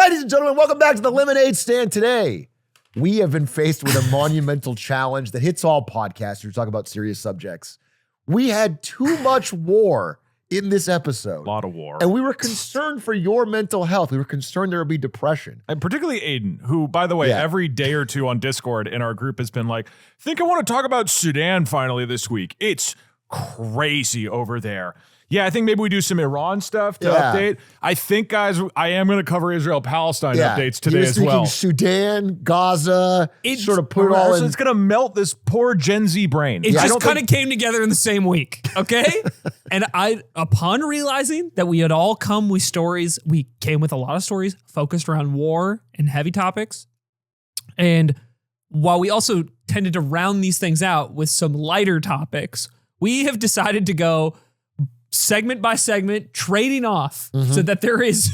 Ladies and gentlemen, welcome back to the Lemonade Stand. Today, we have been faced with a monumental challenge that hits all podcasters talk about serious subjects. We had too much war in this episode. A lot of war. And we were concerned for your mental health. We were concerned there would be depression. And particularly Aiden, who, by the way, every day or two on Discord in our group has been like, think I want to talk about Sudan finally this week. It's crazy over there. Yeah, I think maybe we do some Iran stuff to update. I think, guys, I am going to cover Israel-Palestine updates today as well. Sudan, Gaza, sort of put it all in. It's going to melt this poor Gen Z brain. It just kind of came together in the same week, okay? And upon realizing that we had all come with stories, we came with a lot of stories focused around war and heavy topics. And while we also tended to round these things out with some lighter topics, we have decided to go segment by segment, trading off so that there is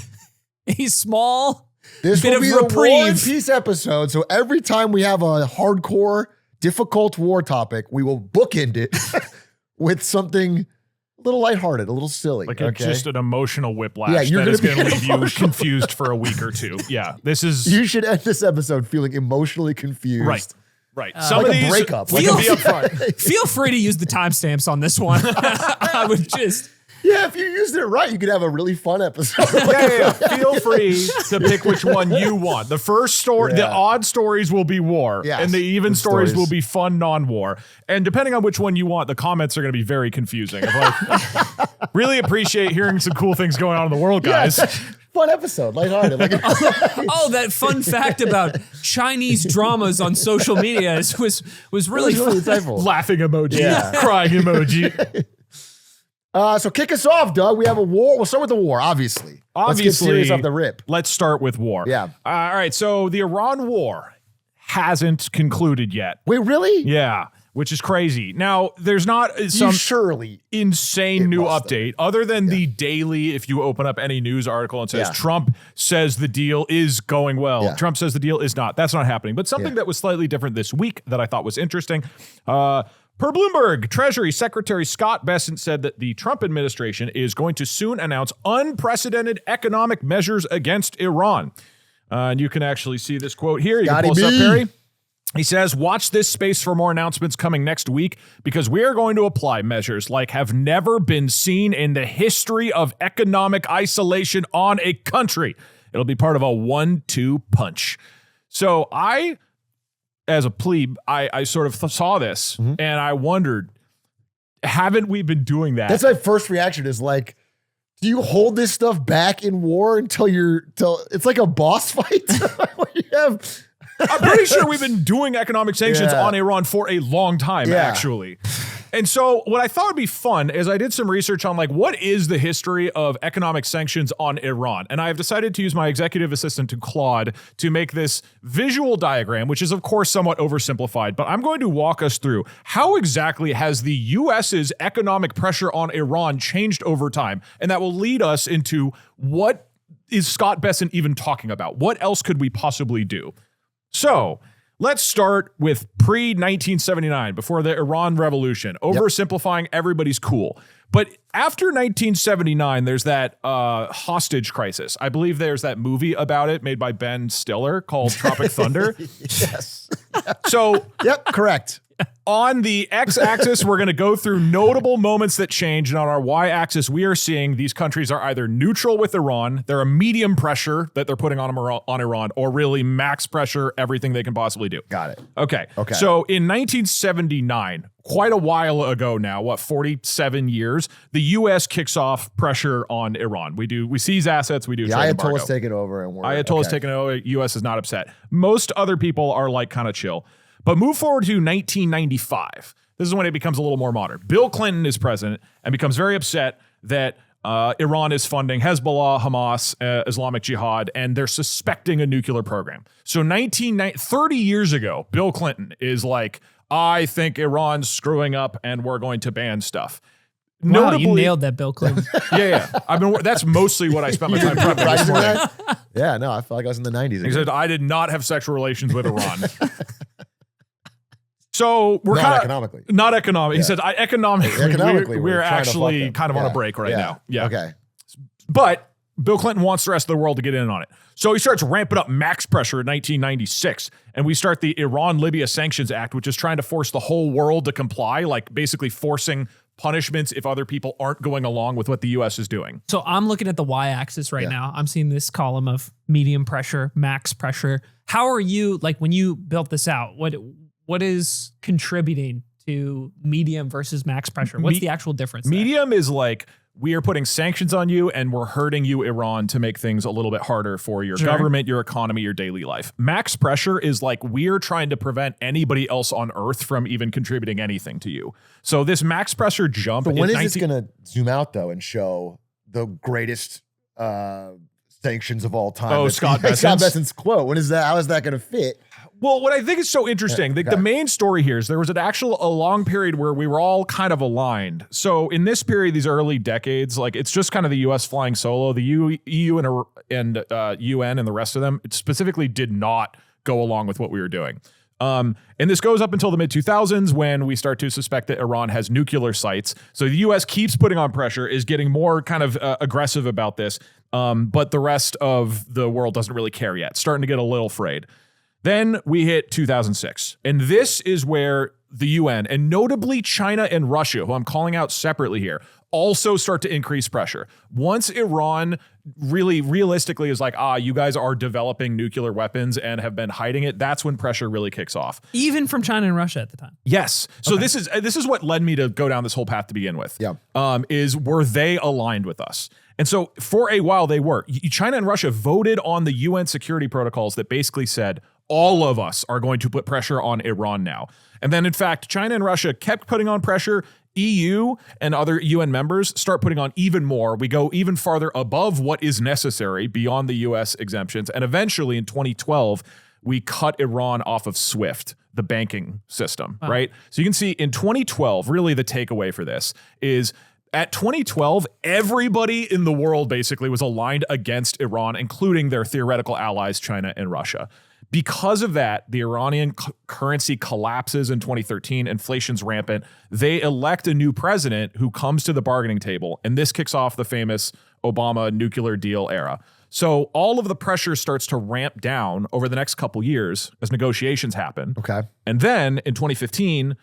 a small bit of reprieve. The War and Peace episode. So every time we have a hardcore, difficult war topic, we will bookend it with something a little lighthearted, a little silly. Like just an emotional whiplash that is going to leave you confused for a week or two. Yeah, this is... You should end this episode feeling emotionally confused. Right. Some of these, a breakup. Feel free to use the timestamps on this one. I would just... Yeah, if you used it right, you could have a really fun episode. Feel free to pick which one you want. The first story, the odd stories will be war, and the even stories will be fun non-war. And depending on which one you want, the comments are going to be very confusing. Really appreciate hearing some cool things going on in the world, guys. Fun episode, lighthearted. That fun fact about Chinese dramas on social media was really insightful. Laughing emoji, crying emoji. So kick us off, Doug. We have a war. We'll start with the war, obviously. Let's get serious off the rip. Let's start with war. Yeah. All right. So the Iran war hasn't concluded yet. Wait, really? Yeah. Which is crazy. Now, there's not some insane new update other than the daily, if you open up any news article and says Trump says the deal is going well. Yeah. Trump says the deal is not. That's not happening. But something that was slightly different this week that I thought was interesting. Per Bloomberg, Treasury Secretary Scott Bessent said that the Trump administration is going to soon announce unprecedented economic measures against Iran. And you can actually see this quote here. You can pull this up, Perry. He says, watch this space for more announcements coming next week because we are going to apply measures like have never been seen in the history of economic isolation on a country. It'll be part of a 1-2 punch. So as a plebe, I sort of saw this and I wondered, haven't we been doing that? That's my first reaction is like, do you hold this stuff back in war until it's like a boss fight? I'm pretty sure we've been doing economic sanctions on Iran for a long time, actually. And so what I thought would be fun is I did some research on what is the history of economic sanctions on Iran? And I have decided to use my executive assistant to Claude to make this visual diagram, which is of course somewhat oversimplified, but I'm going to walk us through how exactly has the US's economic pressure on Iran changed over time? And that will lead us into what is Scott Bessent even talking about? What else could we possibly do? So let's start with pre-1979, before the Iran Revolution. Oversimplifying, everybody's cool. But after 1979, there's that hostage crisis. I believe there's that movie about it made by Ben Stiller called Tropic Thunder. Yes. So, correct. On the x-axis, we're going to go through notable moments that change. And on our y-axis, we are seeing these countries are either neutral with Iran, they're a medium pressure that they're putting on Iran, or really max pressure, everything they can possibly do. Got it. Okay. So in 1979, quite a while ago now, 47 years, the U.S. kicks off pressure on Iran. We seize assets, we do trade embargo. Ayatollah's taking over. And Ayatollah's taking over, U.S. is not upset. Most other people are kind of chill. But move forward to 1995. This is when it becomes a little more modern. Bill Clinton is president and becomes very upset that Iran is funding Hezbollah, Hamas, Islamic Jihad, and they're suspecting a nuclear program. So 30 years ago, Bill Clinton is like, I think Iran's screwing up and we're going to ban stuff. Wow, you nailed that, Bill Clinton. Yeah. That's mostly what I spent my time prepping this morning. Yeah, no, I felt like I was in the 90s. He said, I did not have sexual relations with Iran. So we're not economically. Not economic. He said, economically, we're actually kind of on a break right now. Yeah. Okay. But Bill Clinton wants the rest of the world to get in on it. So he starts ramping up max pressure in 1996. And we start the Iran-Libya Sanctions Act, which is trying to force the whole world to comply, like basically forcing punishments if other people aren't going along with what the U.S. is doing. So I'm looking at the y-axis right now. I'm seeing this column of medium pressure, max pressure. How are you, like when you built this out, what is contributing to medium versus max pressure? What's the actual difference there? Medium is like, we are putting sanctions on you and we're hurting you, Iran, to make things a little bit harder for your government, your economy, your daily life. Max pressure is like, we're trying to prevent anybody else on earth from even contributing anything to you. So this max pressure jump. So when is this going to zoom out though and show the greatest sanctions of all time? Oh, Scott Bessent's quote. When is that? How is that going to fit? Well, what I think is so interesting, the main story here is there was a long period where we were all kind of aligned. So in this period, these early decades, like it's just kind of the U.S. flying solo. The EU and UN and the rest of them specifically did not go along with what we were doing. And this goes up until the mid-2000s when we start to suspect that Iran has nuclear sites. So the U.S. keeps putting on pressure, is getting more kind of aggressive about this, but the rest of the world doesn't really care yet, starting to get a little frayed. Then we hit 2006, and this is where the UN, and notably China and Russia, who I'm calling out separately here, also start to increase pressure. Once Iran really realistically is like, you guys are developing nuclear weapons and have been hiding it, that's when pressure really kicks off. Even from China and Russia at the time. Yes. So this is what led me to go down this whole path to begin with. Were they aligned with us? And so for a while they were. China and Russia voted on the UN security protocols that basically said, all of us are going to put pressure on Iran now. And then, in fact, China and Russia kept putting on pressure. EU and other UN members start putting on even more. We go even farther above what is necessary beyond the US exemptions. And eventually, in 2012, we cut Iran off of SWIFT, the banking system, right? So you can see in 2012, really the takeaway for this is at 2012, everybody in the world basically was aligned against Iran, including their theoretical allies, China and Russia. Because of that, the Iranian currency collapses in 2013. Inflation's rampant. They elect a new president who comes to the bargaining table, and this kicks off the famous Obama nuclear deal era. So all of the pressure starts to ramp down over the next couple years as negotiations happen. Okay. And then in 2015,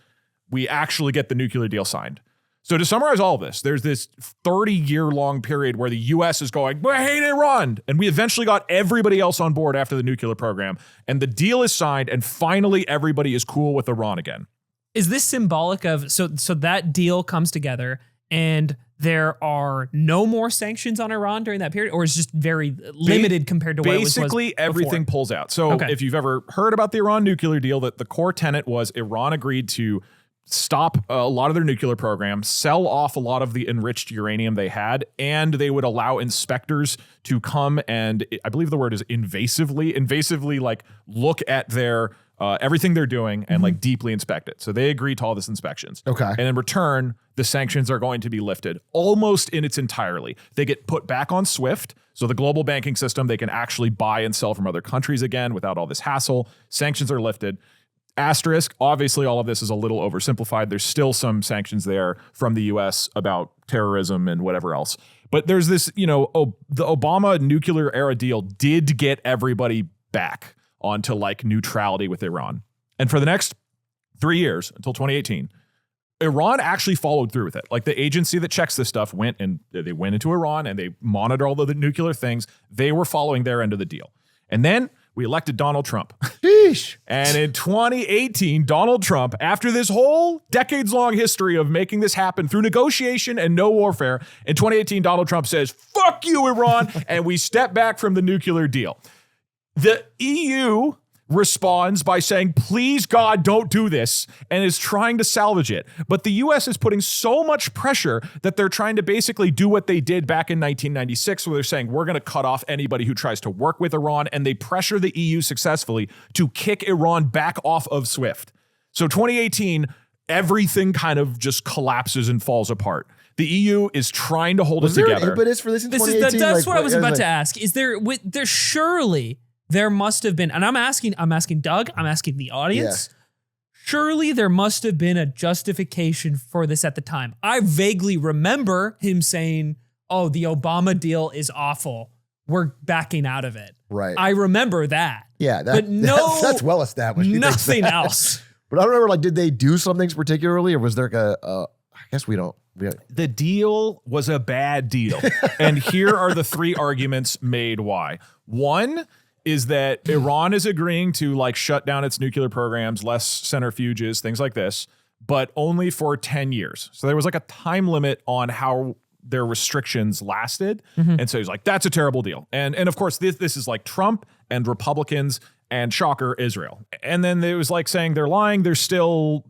we actually get the nuclear deal signed. So to summarize all of this, there's this 30-year-long period where the U.S. is going, we hate Iran. And we eventually got everybody else on board after the nuclear program. And the deal is signed, and finally everybody is cool with Iran again. Is this symbolic of, so that deal comes together and there are no more sanctions on Iran during that period, or is it just very limited compared to what it was before? Basically, everything pulls out. So if you've ever heard about the Iran nuclear deal, that the core tenet was Iran agreed to stop a lot of their nuclear program, sell off a lot of the enriched uranium they had, and they would allow inspectors to come and, I believe the word is invasively like look at their everything they're doing and like deeply inspect it. So they agreed to all this inspections. Okay. And in return, the sanctions are going to be lifted almost in its entirety. They get put back on SWIFT. So the global banking system, they can actually buy and sell from other countries again without all this hassle. Sanctions are lifted. Asterisk, obviously all of this is a little oversimplified. There's still some sanctions there from the US about terrorism and whatever else. But there's this, the Obama nuclear era deal did get everybody back onto like neutrality with Iran. And for the next 3 years until 2018, Iran actually followed through with it. Like the agency that checks this stuff went into Iran and they monitor all of the nuclear things. They were following their end of the deal. And then we elected Donald Trump. Sheesh. And in 2018, Donald Trump, after this whole decades-long history of making this happen through negotiation and no warfare, in 2018, Donald Trump says, fuck you, Iran, and we step back from the nuclear deal. The EU responds by saying, please, God, don't do this, and is trying to salvage it. But the U.S. is putting so much pressure that they're trying to basically do what they did back in 1996, where they're saying, we're going to cut off anybody who tries to work with Iran, and they pressure the EU successfully to kick Iran back off of SWIFT. So 2018, everything kind of just collapses and falls apart. The EU is trying to hold us together. Was there an impetus for this in 2018? That's what I was about to ask. Is there surely... There must have been, and I'm asking Doug, I'm asking the audience. Yeah. Surely there must have been a justification for this at the time. I vaguely remember him saying, oh, the Obama deal is awful. We're backing out of it. Right. I remember that. Yeah. But no, that's well established. Nothing else. But I don't remember, like, did they do some things particularly, or was there I guess we don't. The deal was a bad deal. And here are the 3 arguments made why. One is that Iran is agreeing to like shut down its nuclear programs, less centrifuges, things like this, but only for 10 years. So there was like a time limit on how their restrictions lasted. And so he's like, that's a terrible deal. And of course, this is like Trump and Republicans and shocker, Israel. And then it was like saying they're lying. They're still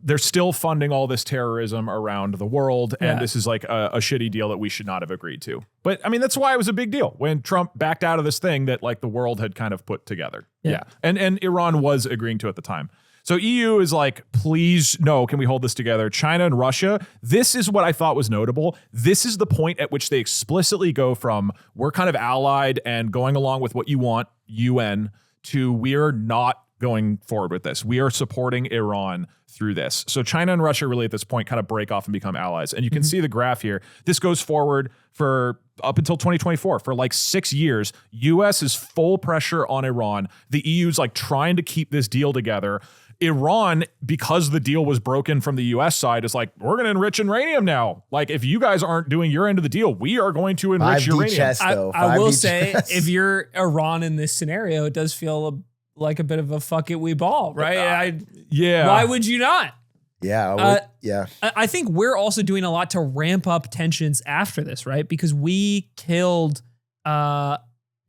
funding all this terrorism around the world. And this is like a shitty deal that we should not have agreed to. But I mean, that's why it was a big deal when Trump backed out of this thing that like the world had kind of put together. Yeah. And Iran was agreeing to at the time. So EU is like, please, no, can we hold this together? China and Russia, this is what I thought was notable. This is the point at which they explicitly go from, we're kind of allied and going along with what you want, UN, to we're not going forward with this. We are supporting Iran through this. So China and Russia really at this point kind of break off and become allies. And you can see the graph here. This goes forward for up until 2024 for like 6 years. US is full pressure on Iran. The EU's like trying to keep this deal together. Iran, because the deal was broken from the US side, is like, we're going to enrich uranium now. Like, if you guys aren't doing your end of the deal, we are going to enrich uranium. Chess, though. I will 5D say, chess. if you're Iran in this scenario, it does feel like a bit of a fuck it, we ball, right? Yeah. Why would you not? Yeah. I think we're also doing a lot to ramp up tensions after this, right? Because we killed an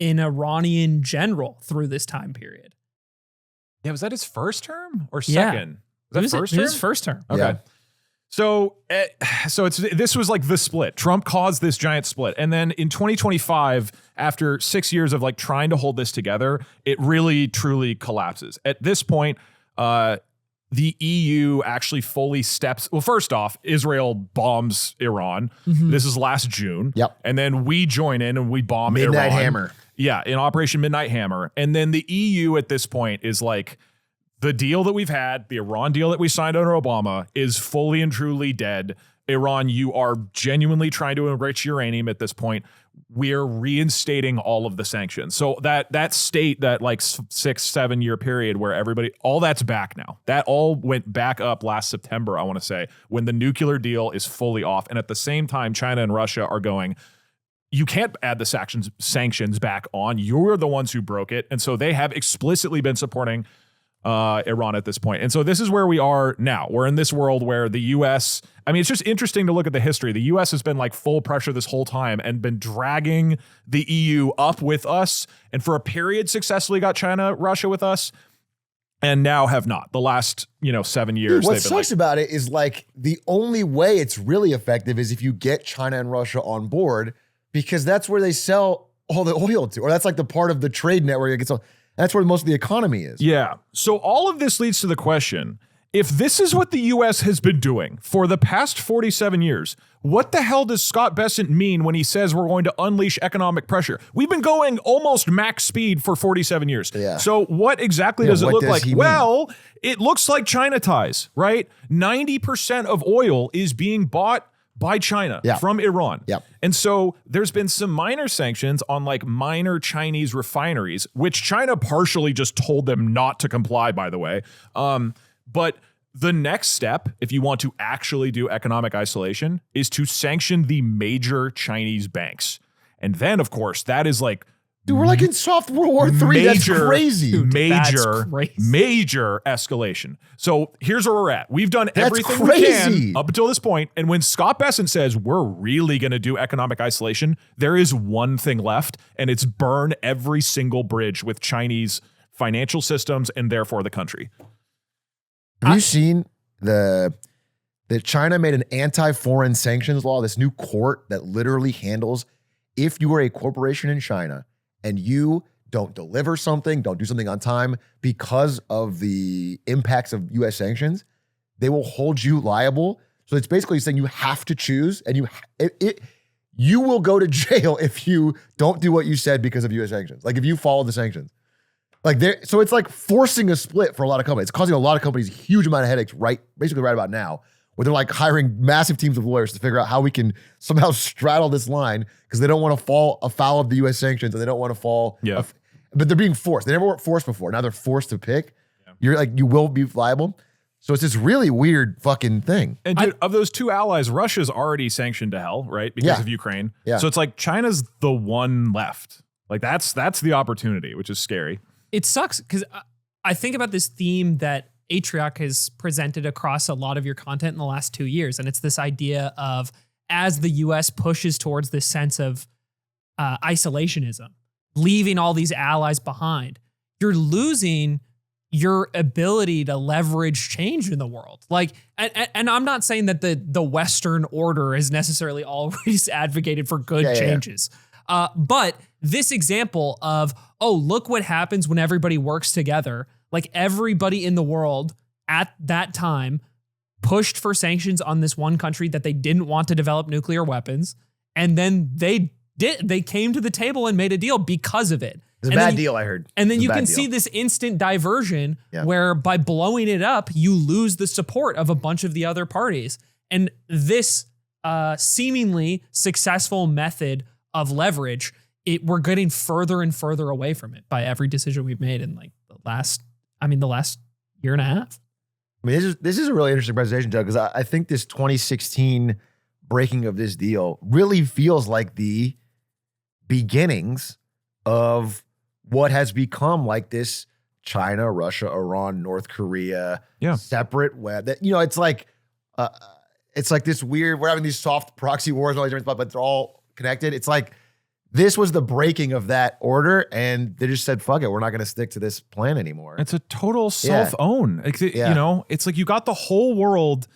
Iranian general through this time period. Yeah, was that his first term or second? It Was that first term? His first term. Okay. Yeah. So this was like the split. Trump caused this giant split. And then in 2025, after 6 years of like trying to hold this together, it really, truly collapses. At this point, the EU actually fully steps. Well, first off, Israel bombs Iran. This is last June. Yep. And then we join in and we bomb Midnight Iran. Hammer. Yeah, in Operation Midnight Hammer. And then the EU at this point is like, the deal that we've had, the Iran deal that we signed under Obama, is fully and truly dead. Iran, you are genuinely trying to enrich uranium at this point. We're reinstating all of the sanctions. So that state, that like 6-7 year period where everybody, all that's back now. That all went back up last September, I want to say, when the nuclear deal is fully off. And at the same time, China and Russia are going, you can't add the sanctions back on. You're the ones who broke it. And so they have explicitly been supporting Iran at this point. And so this is where we are now. We're in this world where the US, I mean, it's just interesting to look at the history. The US has been like full pressure this whole time and been dragging the EU up with us. And for a period successfully got China, Russia with us. And now have not. The last, 7 years. Dude, what sucks about it is like the only way it's really effective is if you get China and Russia on board, because that's where they sell all the oil to, or that's like the part of the trade network that gets all. That's where most of the economy is. Yeah. So all of this leads to the question, if this is what the U.S. has been doing for the past 47 years, what the hell does Scott Bessent mean when he says we're going to unleash economic pressure? We've been going almost max speed for 47 years. Yeah. So what exactly does it look like? he mean? Well, it looks like China ties, right? 90% of oil is being bought by China from Iran. Yep. And so there's been some minor sanctions on like minor Chinese refineries, which China partially just told them not to comply, by the way. But the next step, if you want to actually do economic isolation, is to sanction the major Chinese banks. And then, of course, that is like, Dude, we're like in soft World War III. That's crazy. Major escalation. So here's where we're at. We've done everything we can up until this point. And when Scott Bessent says we're really going to do economic isolation, there is one thing left, and it's burn every single bridge with Chinese financial systems and therefore the country. Have you seen that China made an anti-foreign sanctions law, this new court that literally handles if you are a corporation in China and you don't deliver something, don't do something on time because of the impacts of U.S. sanctions, they will hold you liable. So it's basically saying you have to choose, and you will go to jail if you don't do what you said because of U.S. sanctions. Like if you follow the sanctions. So it's like forcing a split for a lot of companies. It's causing a lot of companies a huge amount of headaches basically right about now, where they're like hiring massive teams of lawyers to figure out how we can somehow straddle this line because they don't want to fall afoul of the U.S. sanctions and they don't want to fall. Yeah. But they're being forced. They never were forced before. Now they're forced to pick. Yeah. You're like, you will be liable. So it's this really weird fucking thing. And dude, of those two allies, Russia's already sanctioned to hell, right? Because of Ukraine. Yeah. So it's like China's the one left. Like that's the opportunity, which is scary. It sucks because I think about this theme that Atrioc has presented across a lot of your content in the last 2 years. And it's this idea of as the US pushes towards this sense of isolationism, leaving all these allies behind, you're losing your ability to leverage change in the world. Like, and I'm not saying that the Western order has necessarily always advocated for good changes. But this example of, oh, look what happens when everybody works together. Like everybody in the world at that time pushed for sanctions on this one country that they didn't want to develop nuclear weapons. And then they came to the table and made a deal because of it. It's a bad deal, I heard. And then you can see this instant diversion where by blowing it up, you lose the support of a bunch of the other parties. And this seemingly successful method of leverage, we're getting further and further away from it by every decision we've made in like the last year and a half. I mean, this is a really interesting presentation, Doug, because I think this 2016 breaking of this deal really feels like the beginnings of what has become like this China, Russia, Iran, North Korea, separate web. That, it's like this weird, we're having these soft proxy wars and all these different stuff, but they're all connected. It's like this was the breaking of that order, and they just said, fuck it, we're not going to stick to this plan anymore. It's a total self-own. It's like you got the whole world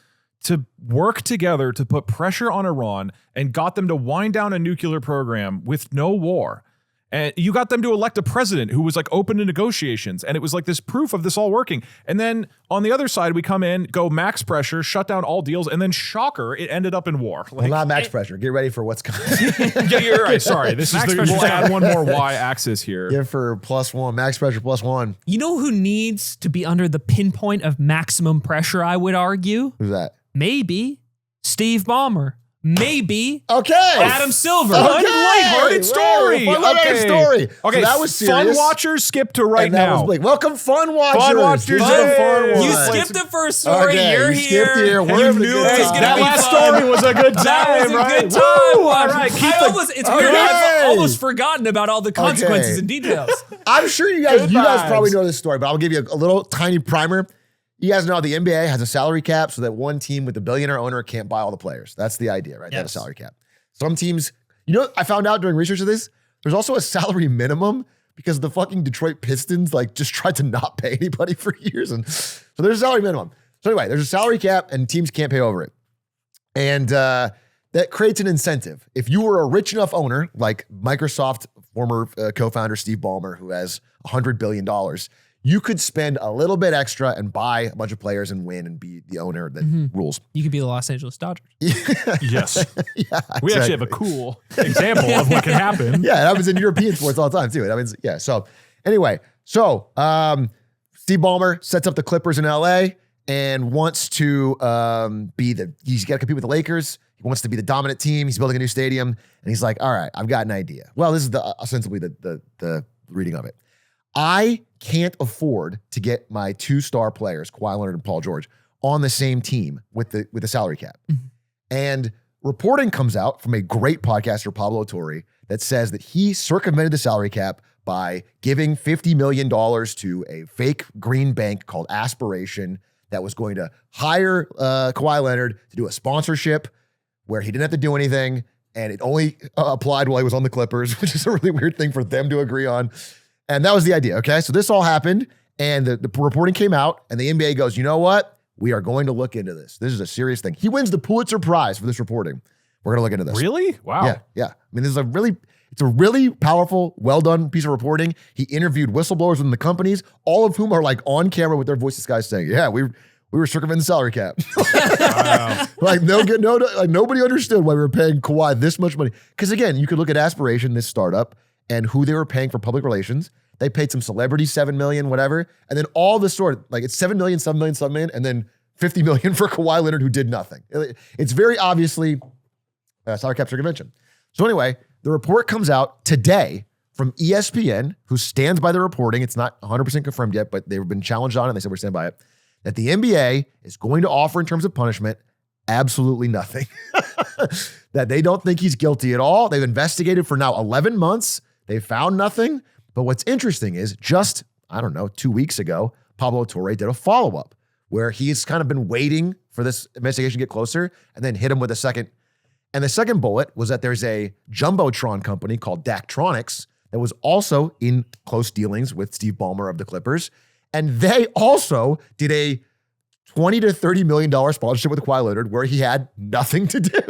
to work together to put pressure on Iran and got them to wind down a nuclear program with no war. And you got them to elect a president who was like open to negotiations. And it was like this proof of this all working. And then on the other side, we come in, go max pressure, shut down all deals. And then shocker, it ended up in war. Well, not max pressure. Get ready for what's coming. Yeah, you're right. Sorry. This is we'll add one more Y axis here. Yeah, for +1, max pressure +1. You know who needs to be under the pinpoint of maximum pressure, I would argue? Who's that? Maybe Steve Ballmer. Maybe Adam Silver. Lighthearted story. Okay, so that was serious. Fun watchers skip to right now. Welcome, fun watchers. Fun watchers. You skipped the first story. You're here. You knew it was going to be that last story was a good time. That was a good time. All right, it's weird. I've almost forgotten about all the consequences and details. I'm sure you guys probably know this story, but I'll give you a little tiny primer. You guys know the NBA has a salary cap so that one team with the billionaire owner can't buy all the players. That's the idea, right? They have a salary cap. Some teams, I found out during research of this, there's also a salary minimum because the fucking Detroit Pistons just tried to not pay anybody for years. And so there's a salary minimum. So anyway, there's a salary cap and teams can't pay over it. And that creates an incentive. If you were a rich enough owner, like Microsoft former co-founder Steve Ballmer, who has $100 billion, you could spend a little bit extra and buy a bunch of players and win and be the owner that rules. You could be the Los Angeles Dodgers. Yes. We actually have a cool example of what can happen. Yeah, it happens in European sports all the time too. So anyway, Steve Ballmer sets up the Clippers in LA and wants to he's got to compete with the Lakers. He wants to be the dominant team. He's building a new stadium. And he's like, all right, I've got an idea. Well, this is ostensibly the reading of it. I can't afford to get my 2-star players, Kawhi Leonard and Paul George, on the same team with the salary cap. Mm-hmm. And reporting comes out from a great podcaster, Pablo Torre, that says that he circumvented the salary cap by giving $50 million to a fake green bank called Aspiration that was going to hire Kawhi Leonard to do a sponsorship where he didn't have to do anything, and it only applied while he was on the Clippers, which is a really weird thing for them to agree on. And that was the idea, okay? So this all happened, and the reporting came out, and the NBA goes, you know what? We are going to look into this. This is a serious thing. He wins the Pulitzer Prize for this reporting. We're going to look into this. Really? Wow. Yeah. I mean, it's a really powerful, well-done piece of reporting. He interviewed whistleblowers within the companies, all of whom are like on camera with their voices guys saying, yeah, we were circumventing the salary cap. Wow. Nobody understood why we were paying Kawhi this much money. Because again, you could look at Aspiration, this startup, and who they were paying for public relations. They paid some celebrities $7 million, whatever. And then all the it's $7 million, $7 million, $7 million. And then $50 million for Kawhi Leonard, who did nothing. It's very obviously salary cap circumvention. So anyway, the report comes out today from ESPN, who stands by the reporting. It's not 100% confirmed yet, but they've been challenged on it, and they said we're standing by it, that the NBA is going to offer in terms of punishment absolutely nothing. That they don't think he's guilty at all. They've investigated for now 11 months. They found nothing. But what's interesting is just, 2 weeks ago, Pablo Torre did a follow-up where he's kind of been waiting for this investigation to get closer and then hit him with a second. And the second bullet was that there's a Jumbotron company called DougDoug that was also in close dealings with Steve Ballmer of the Clippers. And they also did a $20 to $30 million sponsorship with Kawhi Leonard where he had nothing to do.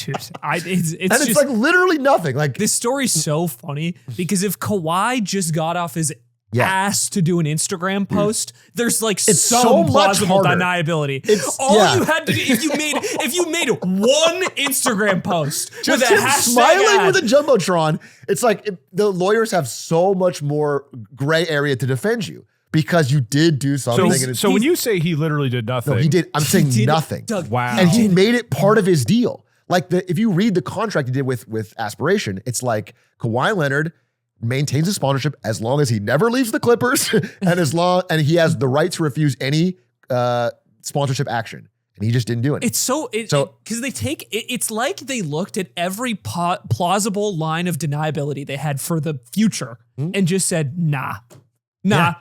Dude, it's just like literally nothing. Like this story's so funny because if Kawhi just got off his ass to do an Instagram post, there's like some plausible deniability. You had to do, if you made one Instagram post just with a hashtag smiling ad, with a Jumbotron, it's like the lawyers have so much more gray area to defend you because you did do something. So when you say he literally did nothing, no, he did. I'm saying nothing. Wow, and he made it part of his deal. Like if you read the contract he did with Aspiration, it's like Kawhi Leonard maintains his sponsorship as long as he never leaves the Clippers and he has the right to refuse any sponsorship action. And he just didn't do it. It's because it's like they looked at every plausible line of deniability they had for the future and just said, nah,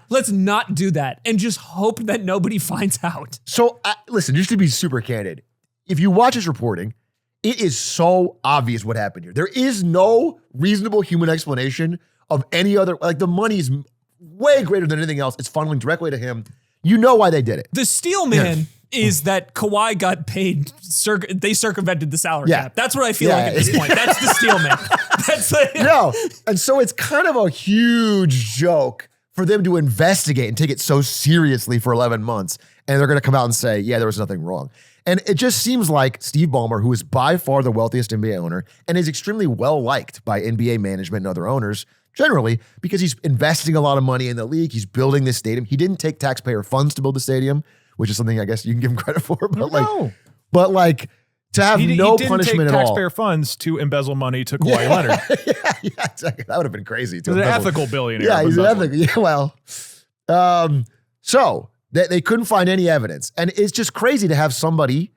let's not do that. And just hope that nobody finds out. So listen, just to be super candid, if you watch his reporting, it is so obvious what happened here. There is no reasonable human explanation of any other, like the money's way greater than anything else. It's funneling directly to him. You know why they did it. The steel man is that Kawhi got paid, they circumvented the salary cap. That's what I feel like at this point. That's the steel man. And so it's kind of a huge joke for them to investigate and take it so seriously for 11 months. And they're going to come out and say, yeah, there was nothing wrong. And it just seems like Steve Ballmer, who is by far the wealthiest NBA owner and is extremely well-liked by NBA management and other owners generally because he's investing a lot of money in the league. He's building this stadium. He didn't take taxpayer funds to build the stadium, which is something I guess you can give him credit for. But to have no punishment at all. He didn't take taxpayer funds to embezzle money to Kawhi Leonard. Yeah, exactly. That would have been crazy. He's an ethical billionaire. Yeah, he's an ethical. Yeah, well. So they couldn't find any evidence. And it's just crazy to have somebody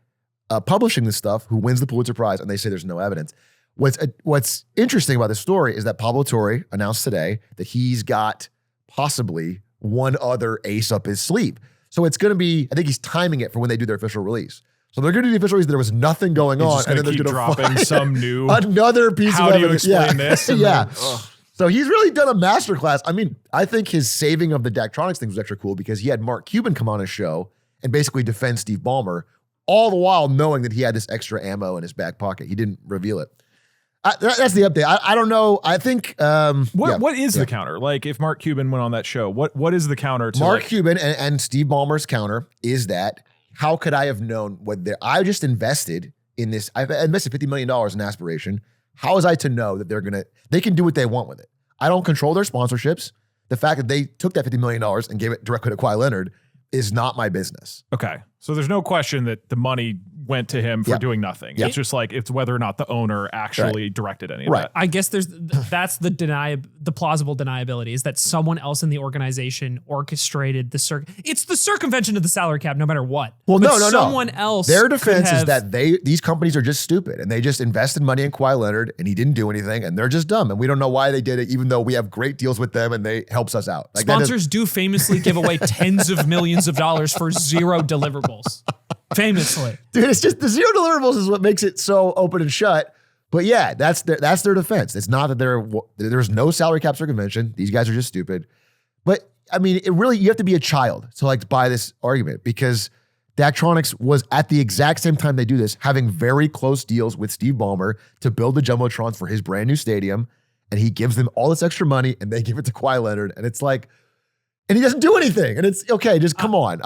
publishing this stuff who wins the Pulitzer Prize and they say there's no evidence. What's interesting about this story is that Pablo Torre announced today that he's got possibly one other ace up his sleeve. So it's going to be, I think he's timing it for when they do their official release. So they're going to do the official release that there was nothing going on. And then they're going to dropping some new. Another piece of evidence. How do you explain this? Yeah. So he's really done a masterclass. I mean, I think his saving of the DougDoug thing was extra cool because he had Mark Cuban come on his show and basically defend Steve Ballmer, all the while knowing that he had this extra ammo in his back pocket. He didn't reveal it. That's the update. I don't know. I think what is the counter? Like if Mark Cuban went on that show, what is the counter to Mark Cuban and Steve Ballmer's counter is that how could I have known I just invested in this? I invested $50 million in Aspiration. How was I to know that they can do what they want with it? I don't control their sponsorships. The fact that they took that $50 million and gave it directly to Kawhi Leonard is not my business. Okay. So there's no question that the money went to him for doing nothing. It's just like it's whether or not the owner actually directed any of that. I guess that's the plausible deniability is that someone else in the organization orchestrated it's the circumvention of the salary cap no matter what. Well, but no. Someone else. Their defense is that these companies are just stupid and they just invested money in Kawhi Leonard and he didn't do anything and they're just dumb and we don't know why they did it even though we have great deals with them and they helps us out. Like sponsors do famously give away tens of millions of dollars for zero deliverables. Famously. Dude, it's just the zero deliverables is what makes it so open and shut. But yeah, that's their defense. It's not that there's no salary cap circumvention. These guys are just stupid. But I mean, you have to be a child to buy this argument because DougDoug was at the exact same time they do this, having very close deals with Steve Ballmer to build the Jumbotrons for his brand new stadium. And he gives them all this extra money and they give it to Kawhi Leonard. And it's like, and he doesn't do anything. And it's okay, just come on.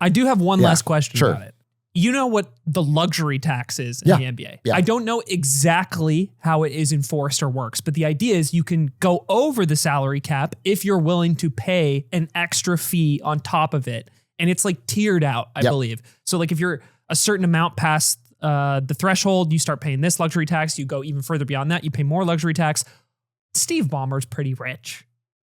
I do have one last question sure. about it. You know what the luxury tax is in the NBA. Yeah. I don't know exactly how it is enforced or works, but the idea is you can go over the salary cap if you're willing to pay an extra fee on top of it and it's like tiered out, I believe. So like if you're a certain amount past the threshold, you start paying this luxury tax. You go even further beyond that, you pay more luxury tax. Steve Ballmer's pretty rich.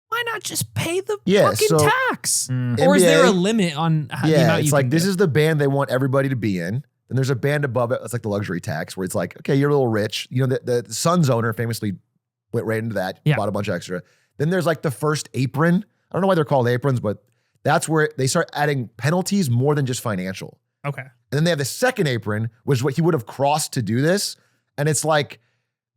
Why not just pay the fucking tax? Or NBA, is there a limit on the amount it's you like can this give? is the band they want everybody to be in. Then there's a band above it. That's like the luxury tax where it's like, okay, you're a little rich. You know, the Suns owner famously went right into that, bought a bunch extra. Then there's like the first apron. I don't know why they're called aprons, but that's where they start adding penalties more than just financial. Okay. And then they have the second apron, which is what he would have crossed to do this. And it's like,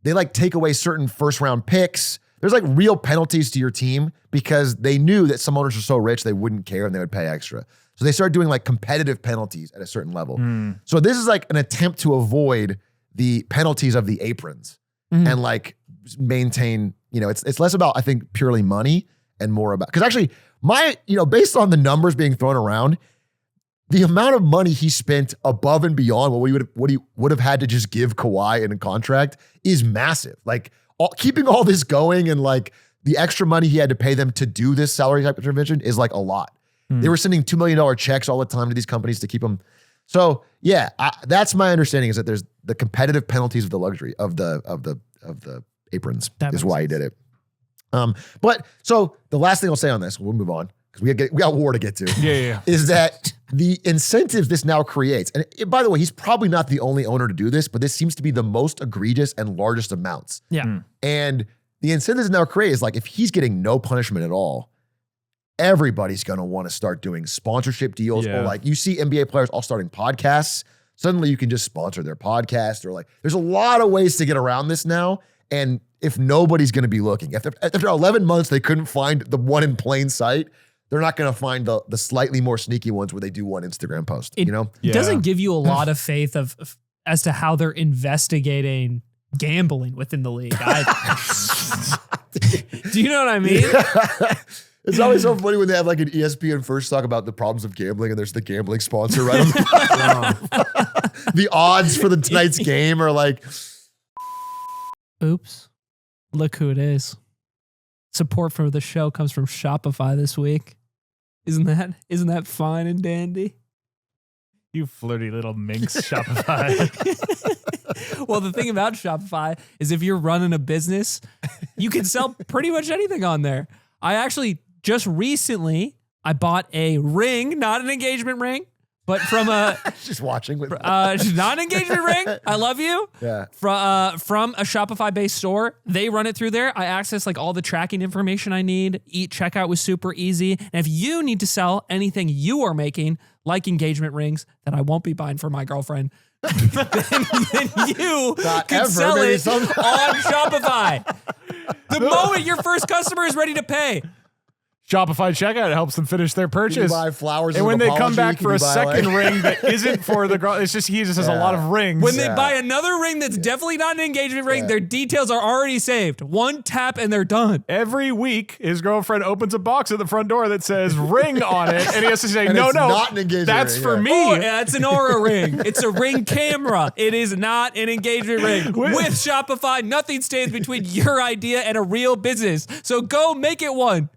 they like take away certain first round picks. There's like real penalties to your team because they knew that some owners are so rich, they wouldn't care and they would pay extra. So they started doing like competitive penalties at a certain level. So this is like an attempt to avoid the penalties of the aprons and like maintain, you know, it's less about, I think, purely money and more about, because actually based on the numbers being thrown around, the amount of money he spent above and beyond what he would have had to just give Kawhi in a contract is massive. Like keeping all this going and like the extra money he had to pay them to do this salary type intervention is like a lot. They were sending $2 million checks all the time to these companies to keep them. So yeah, that's my understanding is that there's the competitive penalties of the luxury of the aprons is why he did it. But so the last thing I'll say on this, we'll move on because we got war to get to. Yeah. Is that the incentives this now creates? And by the way, he's probably not the only owner to do this, but this seems to be the most egregious and largest amounts. Yeah. And the incentives now create is like if he's getting no punishment at all, everybody's going to want to start doing sponsorship deals or like you see NBA players all starting podcasts. Suddenly you can just sponsor their podcast or like there's a lot of ways to get around this now. And if nobody's going to be looking, after 11 months, they couldn't find the one in plain sight. They're not going to find the slightly more sneaky ones where they do one Instagram post, It Yeah. doesn't give you a lot of faith as to how they're investigating gambling within the league. Do you know what I mean? It's always so funny when they have like an ESPN first talk about the problems of gambling and there's the gambling sponsor right on the The odds for the tonight's game are like. Oops. Look who it is. Support for the show comes from Shopify this week. Isn't that fine and dandy? You flirty little minx, Shopify. Well, the thing about Shopify is if you're running a business, you can sell pretty much anything on there. I actually just recently, I bought a ring, not an engagement ring, but from a Just watching with not an engagement ring. I love you. Yeah. From a Shopify-based store. They run it through there. I access like all the tracking information I need. Checkout was super easy. And if you need to sell anything you are making, like engagement rings that I won't be buying for my girlfriend, then you can sell it on Shopify. The moment your first customer is ready to pay. Shopify checkout, it helps them finish their Can you purchase. buy flowers And as when an they come apology? back Can for you a buy, second like- ring that isn't for the girl, it's just he just has a lot of rings. When they buy another ring that's definitely not an engagement ring, their details are already saved. One tap and they're done. Every week, his girlfriend opens a box at the front door that says ring on it, and he has to say, And no, it's no, not an engagement that's ring, for yeah. me. Oh, yeah, it's an Aura ring. It's a ring camera. It is not an engagement ring. With Shopify, nothing stands between your idea and a real business. So go make it one.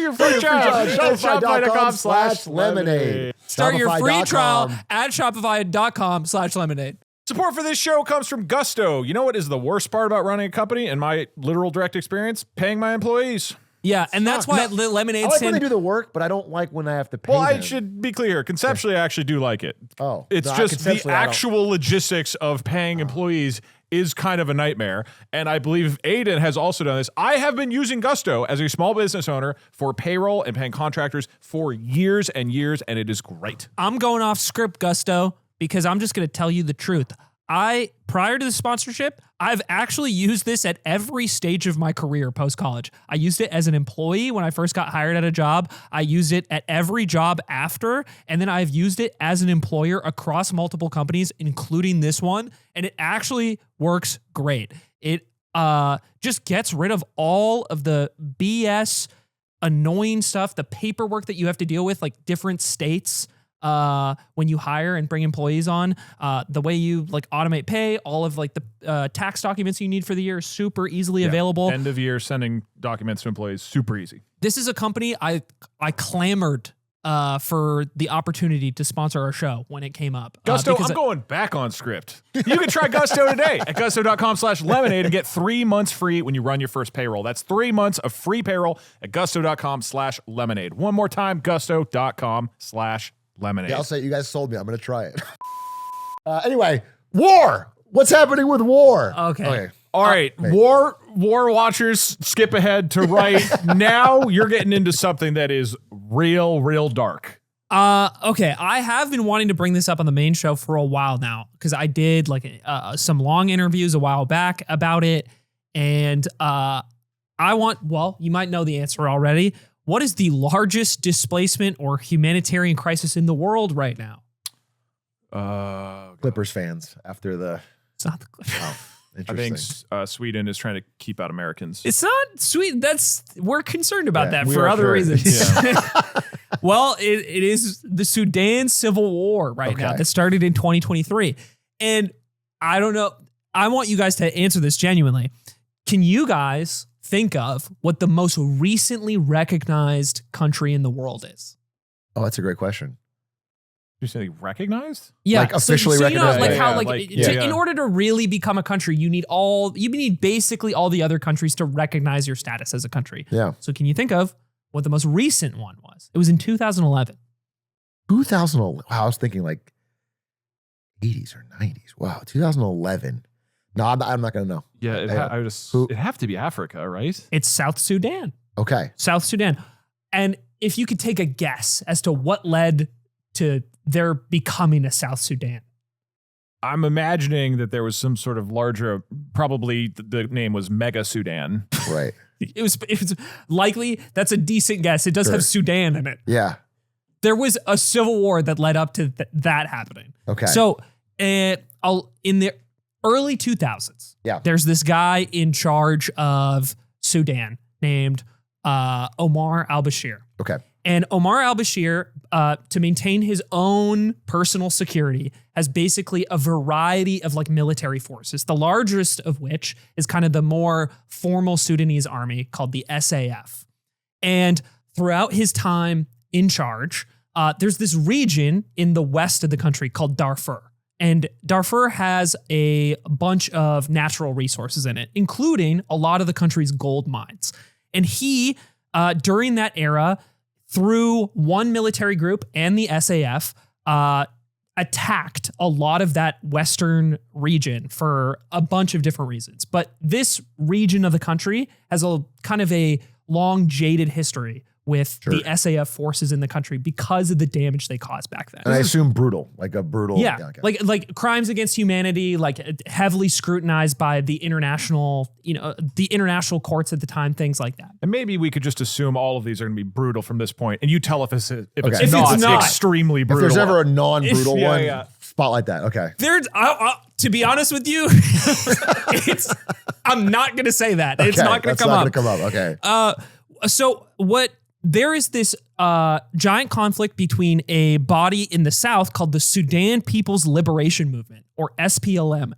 Your free trial. Shopify.com/lemonade. Start your free trial Shopify.com. at shopify.com/lemonade. Support for this show comes from Gusto. You know what is the worst part about running a company in my literal direct experience? Paying my employees. Yeah, and that's why I Lemonade like when they sent. do the work, but I don't like when I have to pay Well, I them. should be clear. Conceptually, I actually do like it. Oh. It's No, just the conceptually, I don't. actual logistics of paying employees is kind of a nightmare. And I believe Aiden has also done this. I have been using Gusto as a small business owner for payroll and paying contractors for years and years, and it is great. I'm going off script, Gusto, because I'm just going to tell you the truth. Prior to the sponsorship, I've actually used this at every stage of my career post-college. I used it as an employee when I first got hired at a job. I used it at every job after, and then I've used it as an employer across multiple companies, including this one, and it actually works great. It just gets rid of all of the BS, annoying stuff, the paperwork that you have to deal with, like different states. when you hire and bring employees on, the way you like automate pay, all of like the tax documents you need for the year, super easily available. End of year sending documents to employees, super easy. This is a company I clamored for the opportunity to sponsor our show when it came up. Gusto, I'm going back on script. You can try Gusto today at gusto.com/lemonade and get 3 months free when you run your first payroll. That's 3 months of free payroll at gusto.com/lemonade. One more time, gusto.com/lemonade. Yeah, I'll say you guys sold me. I'm going to try it. Anyway, war. What's happening with war? Okay. All right, war watchers, skip ahead to right. Now you're getting into something that is real dark. Okay, I have been wanting to bring this up on the main show for a while now because I did like some long interviews a while back about it, and you might know the answer already. What is the largest displacement or humanitarian crisis in the world right now? Clippers fans after the... It's not the Clippers. Oh, I think interesting. Sweden is trying to keep out Americans. It's not Sweden. We're concerned about that we for are other sure. reasons. Well, it is the Sudan civil war right now that started in 2023. And I don't know. I want you guys to answer this genuinely. Can you guys think of what the most recently recognized country in the world is? Oh, that's a great question. You say recognized? Yeah, like officially recognized. In order to really become a country, you need basically all the other countries to recognize your status as a country. Yeah. So can you think of what the most recent one was? It was in 2011. 2011. Wow, I was thinking like 80s or 90s. Wow, 2011. No, I'm not going to know. Yeah, it'd have to be Africa, right? It's South Sudan. Okay. South Sudan. And if you could take a guess as to what led to their becoming a South Sudan. I'm imagining that there was some sort of larger, probably the name was Mega Sudan. Right. It was likely, that's a decent guess. It does have Sudan in it. Yeah. There was a civil war that led up to that happening. Okay. So in the early 2000s, there's this guy in charge of Sudan named Omar al-Bashir. Okay. And Omar al-Bashir, to maintain his own personal security, has basically a variety of like military forces, the largest of which is kind of the more formal Sudanese army called the SAF. And throughout his time in charge, there's this region in the west of the country called Darfur. And Darfur has a bunch of natural resources in it, including a lot of the country's gold mines. And he, during that era, through one military group and the SAF, attacked a lot of that western region for a bunch of different reasons. But this region of the country has a kind of a long jaded history with the SAF forces in the country because of the damage they caused back then. And I assume brutal, like a brutal. Yeah, like crimes against humanity, like heavily scrutinized by the international courts at the time, things like that. And maybe we could just assume all of these are going to be brutal from this point, and you tell if it's not extremely brutal. If there's ever a non-brutal one, spotlight that. Okay. There's, to be honest with you, I'm not going to say that. It's not going to come up. Okay. So there is this giant conflict between a body in the south called the Sudan People's Liberation Movement, or SPLM,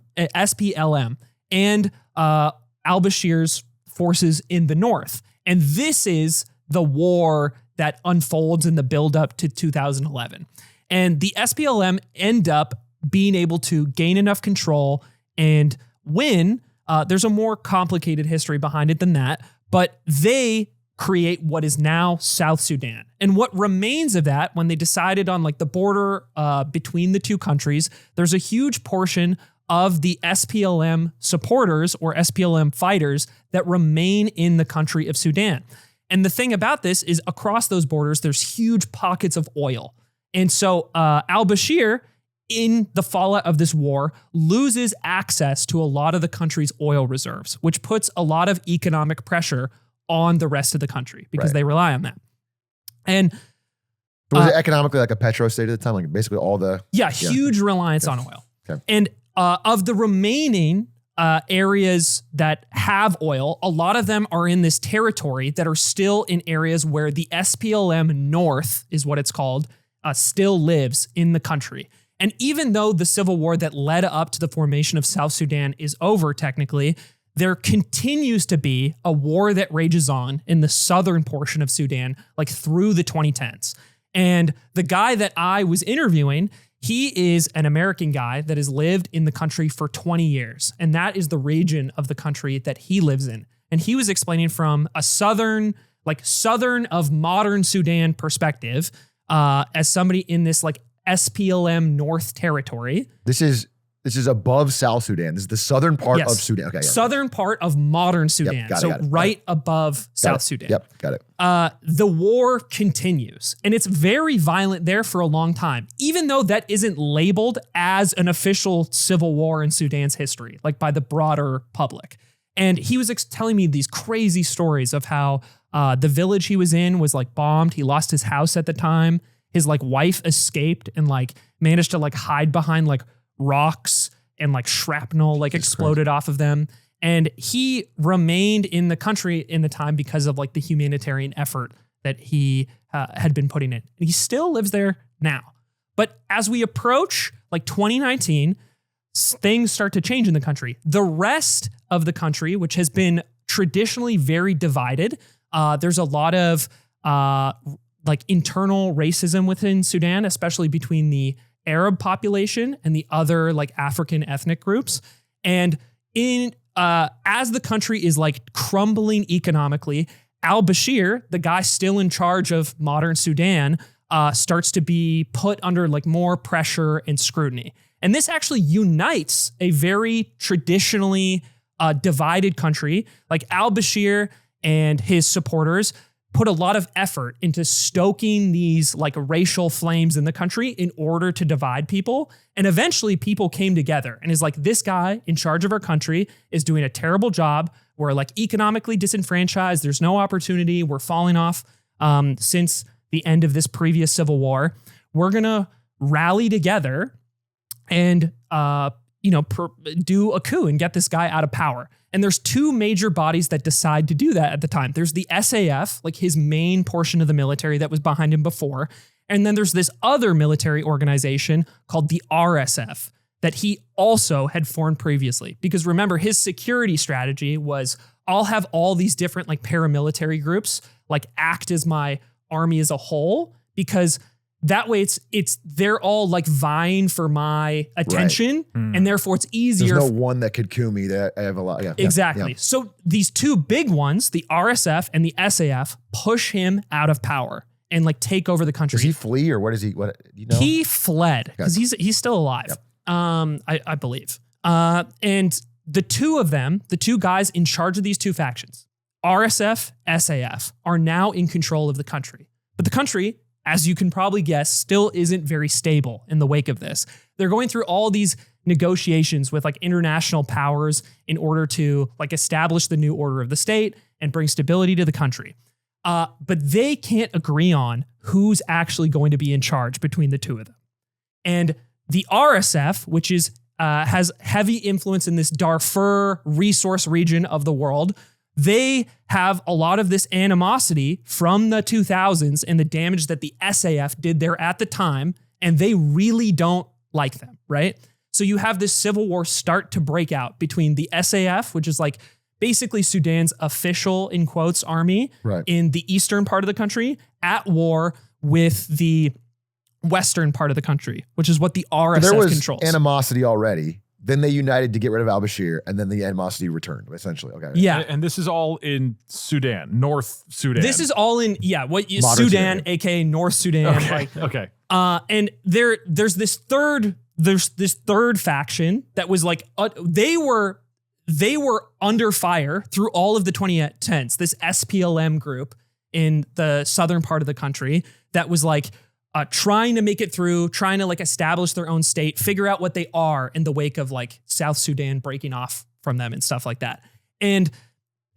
and al-Bashir's forces in the north. And this is the war that unfolds in the buildup to 2011. And the SPLM end up being able to gain enough control and win. There's a more complicated history behind it than that, but they create what is now South Sudan. And what remains of that, when they decided on like the border between the two countries, there's a huge portion of the SPLM supporters or SPLM fighters that remain in the country of Sudan. And the thing about this is across those borders, there's huge pockets of oil. And so al-Bashir, in the fallout of this war, loses access to a lot of the country's oil reserves, which puts a lot of economic pressure on the rest of the country because they rely on that. And was it economically like a petro state at the time? Like basically all the... huge reliance on oil. Okay. And of the remaining areas that have oil, a lot of them are in this territory that are still in areas where the SPLM North is what it's called, still lives in the country. And even though the civil war that led up to the formation of South Sudan is over technically, there continues to be a war that rages on in the southern portion of Sudan, like through the 2010s. And the guy that I was interviewing, he is an American guy that has lived in the country for 20 years. And that is the region of the country that he lives in. And he was explaining from a southern of modern Sudan perspective, as somebody in this like SPLM North territory. This is above South Sudan. This is the southern part of Sudan. Okay, yeah. Southern part of modern Sudan. Got it. Right above South Sudan. Yep, got it. The war continues, and it's very violent there for a long time, even though that isn't labeled as an official civil war in Sudan's history, like by the broader public. And he was telling me these crazy stories of how the village he was in was like bombed. He lost his house at the time. His like wife escaped and like managed to like hide behind like rocks, and like shrapnel like exploded off of them. And he remained in the country in the time because of like the humanitarian effort that he had been putting in. And he still lives there now. But as we approach like 2019, things start to change in the country. The rest of the country, which has been traditionally very divided, there's a lot of like internal racism within Sudan, especially between the Arab population and the other like African ethnic groups. And as the country is like crumbling economically, al-Bashir, the guy still in charge of modern Sudan, starts to be put under like more pressure and scrutiny. And this actually unites a very traditionally divided country. Like al-Bashir and his supporters put a lot of effort into stoking these like racial flames in the country in order to divide people. And eventually people came together and is like, this guy in charge of our country is doing a terrible job. We're like economically disenfranchised. There's no opportunity. We're falling off since the end of this previous civil war. We're going to rally together and, do a coup and get this guy out of power. And there's two major bodies that decide to do that at the time. There's the SAF, like his main portion of the military that was behind him before. And then there's this other military organization called the RSF that he also had formed previously. Because remember, his security strategy was, I'll have all these different like paramilitary groups like act as my army as a whole, because that way they're all like vying for my attention, and therefore it's easier. There's no one that could coup me. That I have a lot. Yeah, exactly. Yeah. So these two big ones, the RSF and the SAF, push him out of power and like take over the country. Does he flee, or what is he? What you know? He fled because he's still alive. Yep. I believe. And the two of them, the two guys in charge of these two factions, RSF, SAF, are now in control of the country. But the country, as you can probably guess, still isn't very stable in the wake of this. They're going through all these negotiations with like international powers in order to like establish the new order of the state and bring stability to the country. But they can't agree on who's actually going to be in charge between the two of them. And the RSF, which is has heavy influence in this Darfur resource region of the world, they have a lot of this animosity from the 2000s and the damage that the SAF did there at the time, and they really don't like them, right? So you have this civil war start to break out between the SAF, which is like basically Sudan's official, in quotes, army in the eastern part of the country, at war with the western part of the country, which is what the RSF there was controls. Animosity already. Then they united to get rid of al-Bashir, and then the animosity returned, essentially. Okay. Yeah. And this is all in Sudan, North Sudan. This is all in, Sudan, aka North Sudan. Okay. Okay. And there's this third faction that was like, they were under fire through all of the 2010s, this SPLM group in the southern part of the country that was like, trying to make it through, trying to like establish their own state, figure out what they are in the wake of like South Sudan breaking off from them and stuff like that. And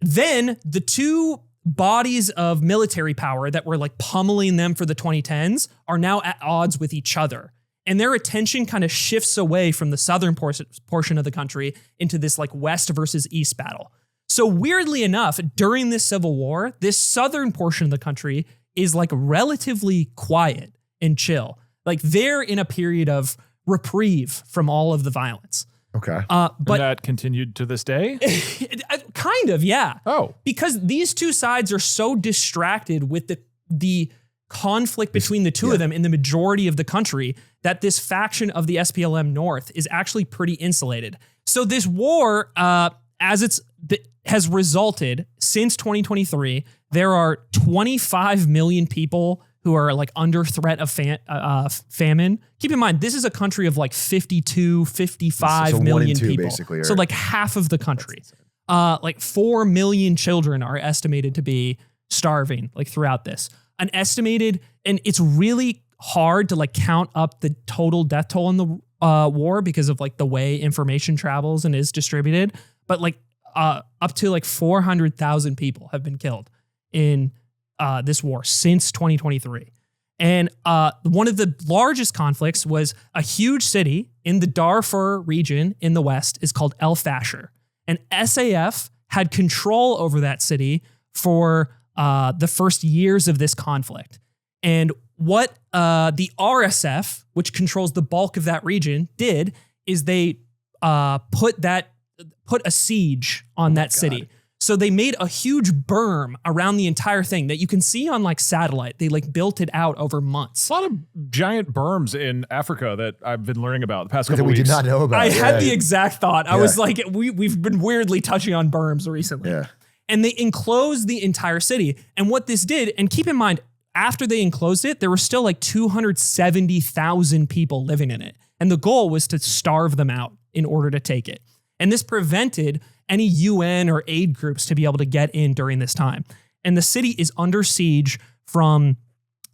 then the two bodies of military power that were like pummeling them for the 2010s are now at odds with each other. And their attention kind of shifts away from the southern portion of the country into this like west versus east battle. So weirdly enough, during this civil war, this southern portion of the country is like relatively quiet. and chill. Like they're in a period of reprieve from all of the violence. Okay. But that continued to this day? Kind of, yeah. Oh. Because these two sides are so distracted with the conflict between the two of them in the majority of the country that this faction of the SPLM North is actually pretty insulated. So this war, has resulted since 2023, there are 25 million people who are like under threat of famine. Keep in mind, this is a country of like 52, 55 so million 1 in 2 people. basically, So right? like half of the country. Like 4 million children are estimated to be starving like throughout this. An estimated, and it's really hard to like count up the total death toll in the war because of like the way information travels and is distributed. But like up to like 400,000 people have been killed in this war since 2023. And one of the largest conflicts was a huge city in the Darfur region in the West is called El Fasher. And SAF had control over that city for the first years of this conflict. And what the RSF, which controls the bulk of that region, did is they put a siege on that city. So they made a huge berm around the entire thing that you can see on like satellite. They like built it out over months. A lot of giant berms in Africa that I've been learning about the past That couple we weeks. did not know about. I had the exact thought. I was like, we've been weirdly touching on berms recently. Yeah. And they enclosed the entire city. And what this did, and keep in mind, after they enclosed it, there were still like 270,000 people living in it. And the goal was to starve them out in order to take it. And this prevented any UN or aid groups to be able to get in during this time. And the city is under siege from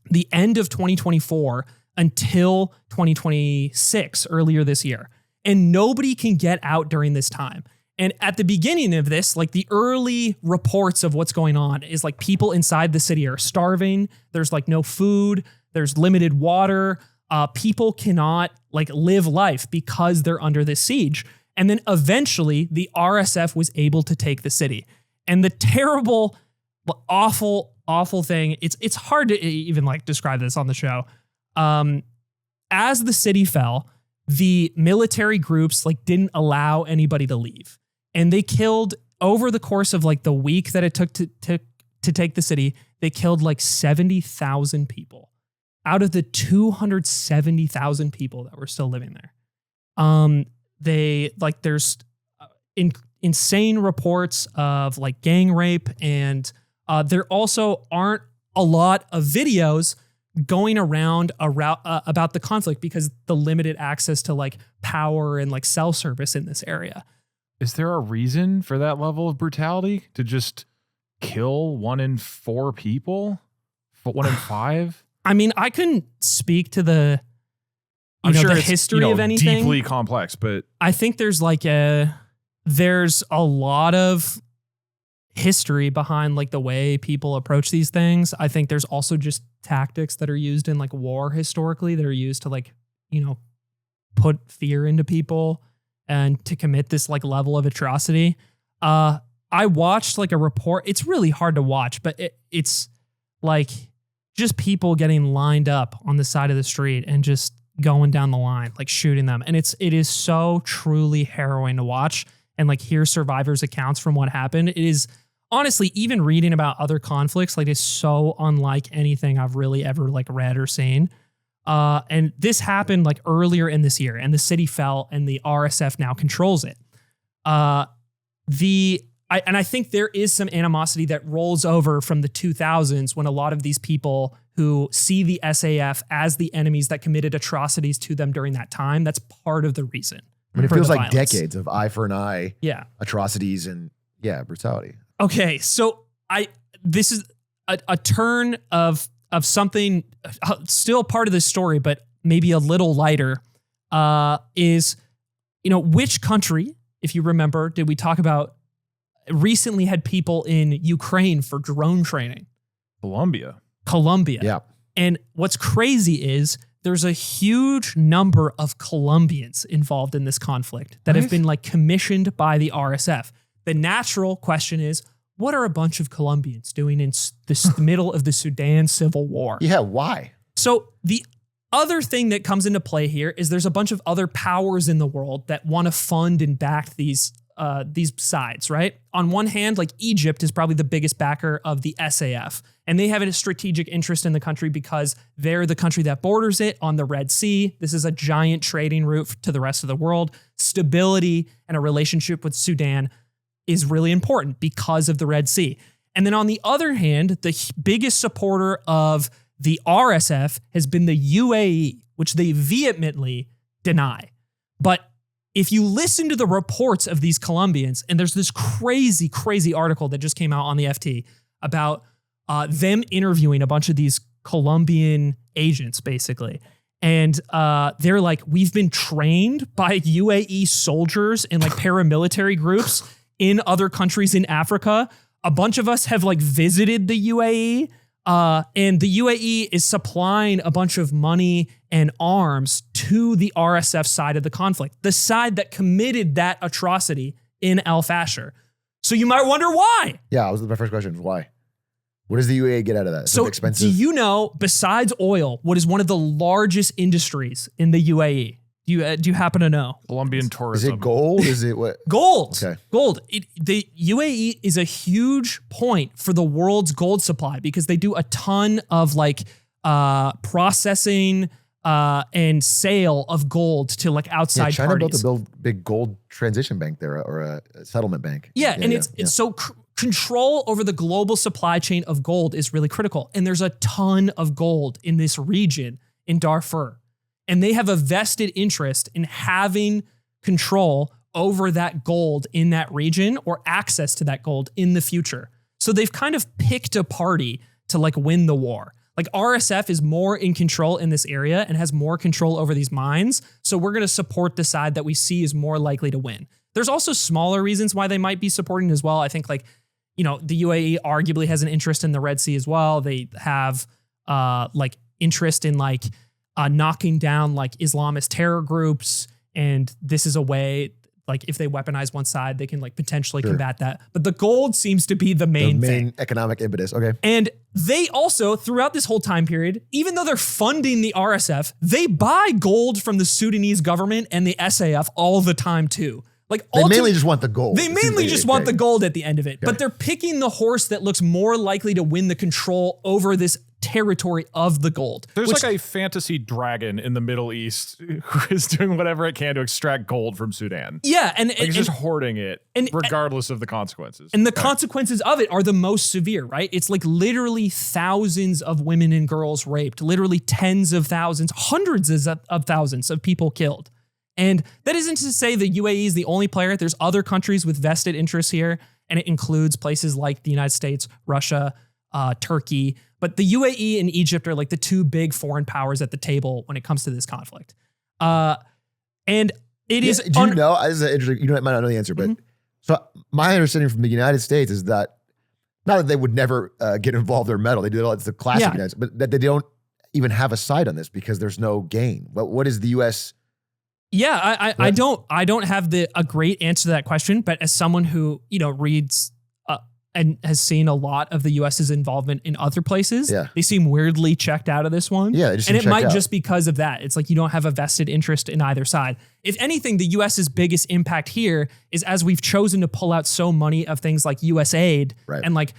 the end of 2024 until 2026, earlier this year. And nobody can get out during this time. And at the beginning of this, like the early reports of what's going on is like people inside the city are starving. There's like no food. There's limited water. People cannot like live life because they're under this siege. And then eventually the RSF was able to take the city. And the terrible, awful, awful thing, it's hard to even like describe this on the show. As the city fell, the military groups like didn't allow anybody to leave. And they killed, over the course of like the week that it took to take the city, they killed like 70,000 people out of the 270,000 people that were still living there. They like there's insane reports of like gang rape, and there also aren't a lot of videos going around about the conflict because the limited access to like power and like cell service in this area. Is there a reason for that level of brutality to just kill 1 in 4 people? 1 in 5? I mean, I couldn't speak to the the history of anything. Deeply complex, but I think there's a lot of history behind like the way people approach these things. I think there's also just tactics that are used in like war historically that are used to like, put fear into people and to commit this like level of atrocity. I watched like a report. It's really hard to watch, but it's like just people getting lined up on the side of the street and just going down the line, like shooting them. And it is so truly harrowing to watch and like hear survivors' accounts from what happened. It is honestly, even reading about other conflicts, like it's so unlike anything I've really ever like read or seen. And this happened like earlier in this year, and the city fell and the RSF now controls it. I think there is some animosity that rolls over from the 2000s when a lot of these people who see the SAF as the enemies that committed atrocities to them during that time, that's part of the reason. I mean, it for feels the like violence. decades of eye for an eye, Yeah. atrocities and brutality. Okay, so this is a turn of something still part of this story, but maybe a little lighter. Is which country, if you remember, did we talk about recently had people in Ukraine for drone training? Colombia. Yeah. And what's crazy is there's a huge number of Colombians involved in this conflict that have been like commissioned by the RSF. The natural question is, what are a bunch of Colombians doing in the middle of the Sudan civil war? Yeah. Why? So the other thing that comes into play here is there's a bunch of other powers in the world that want to fund and back these sides, right? On one hand, like Egypt is probably the biggest backer of the SAF, and they have a strategic interest in the country because they're the country that borders it on the Red Sea. This is a giant trading route to the rest of the world. Stability and a relationship with Sudan is really important because of the Red Sea. And then on the other hand, the biggest supporter of the RSF has been the UAE, which they vehemently deny. But if you listen to the reports of these Colombians, and there's this crazy, crazy article that just came out on the FT about them interviewing a bunch of these Colombian agents, basically. And they're like, we've been trained by UAE soldiers and like paramilitary groups in other countries in Africa. A bunch of us have like visited the UAE. And the UAE is supplying a bunch of money and arms to the RSF side of the conflict, the side that committed that atrocity in Al Fasher. So you might wonder why. Yeah, that was my first question. Why? What does the UAE get out of that? So expensive? Do you know, besides oil, what is one of the largest industries in the UAE? Do you happen to know? Colombian Is tourism. it gold? Is it what? Gold. Okay. Gold. The UAE is a huge point for the world's gold supply because they do a ton of like processing and sale of gold to like outside China parties. built a big gold transition bank there, or a settlement bank. Yeah, and it's so control over the global supply chain of gold is really critical. And there's a ton of gold in this region in Darfur. And they have a vested interest in having control over that gold in that region or access to that gold in the future. So they've kind of picked a party to like win the war. Like RSF is more in control in this area and has more control over these mines. So we're going to support the side that we see is more likely to win. There's also smaller reasons why they might be supporting as well. I think like, you know, the UAE arguably has an interest in the Red Sea as well. They have like interest in like knocking down like Islamist terror groups. And this is a way, like if they weaponize one side, they can like potentially combat that. But the gold seems to be the main thing. Economic impetus. Okay. And they also, throughout this whole time period, even though they're funding the RSF, they buy gold from the Sudanese government and the SAF all the time too. Like they mainly just want the gold. They mainly just want the gold at the end of it. Okay. But they're picking the horse that looks more likely to win the control over this territory of the gold. There's like a fantasy dragon in the Middle East who is doing whatever it can to extract gold from Sudan. Yeah, and it's just hoarding it, regardless of the consequences. And the consequences of it are the most severe, right? It's like literally thousands of women and girls raped, literally tens of thousands, hundreds of thousands of people killed. And that isn't to say the UAE is the only player. There's other countries with vested interests here, and it includes places like the United States, Russia, Turkey. But the UAE and Egypt are like the two big foreign powers at the table when it comes to this conflict. And it is... Do you know, this is interesting, you might not know the answer, but so my understanding from the United States is that, not that they would never get involved or meddle, they do it's the classic United States, but that they don't even have a side on this because there's no gain. What is the U.S.? Yeah, I don't have a great answer to that question, but as someone who, you know, reads and has seen a lot of the US's involvement in other places, they seem weirdly checked out of this one. Yeah, and it might just because of that. It's like you don't have a vested interest in either side. If anything, the US's biggest impact here is as we've chosen to pull out so many of things like US aid and like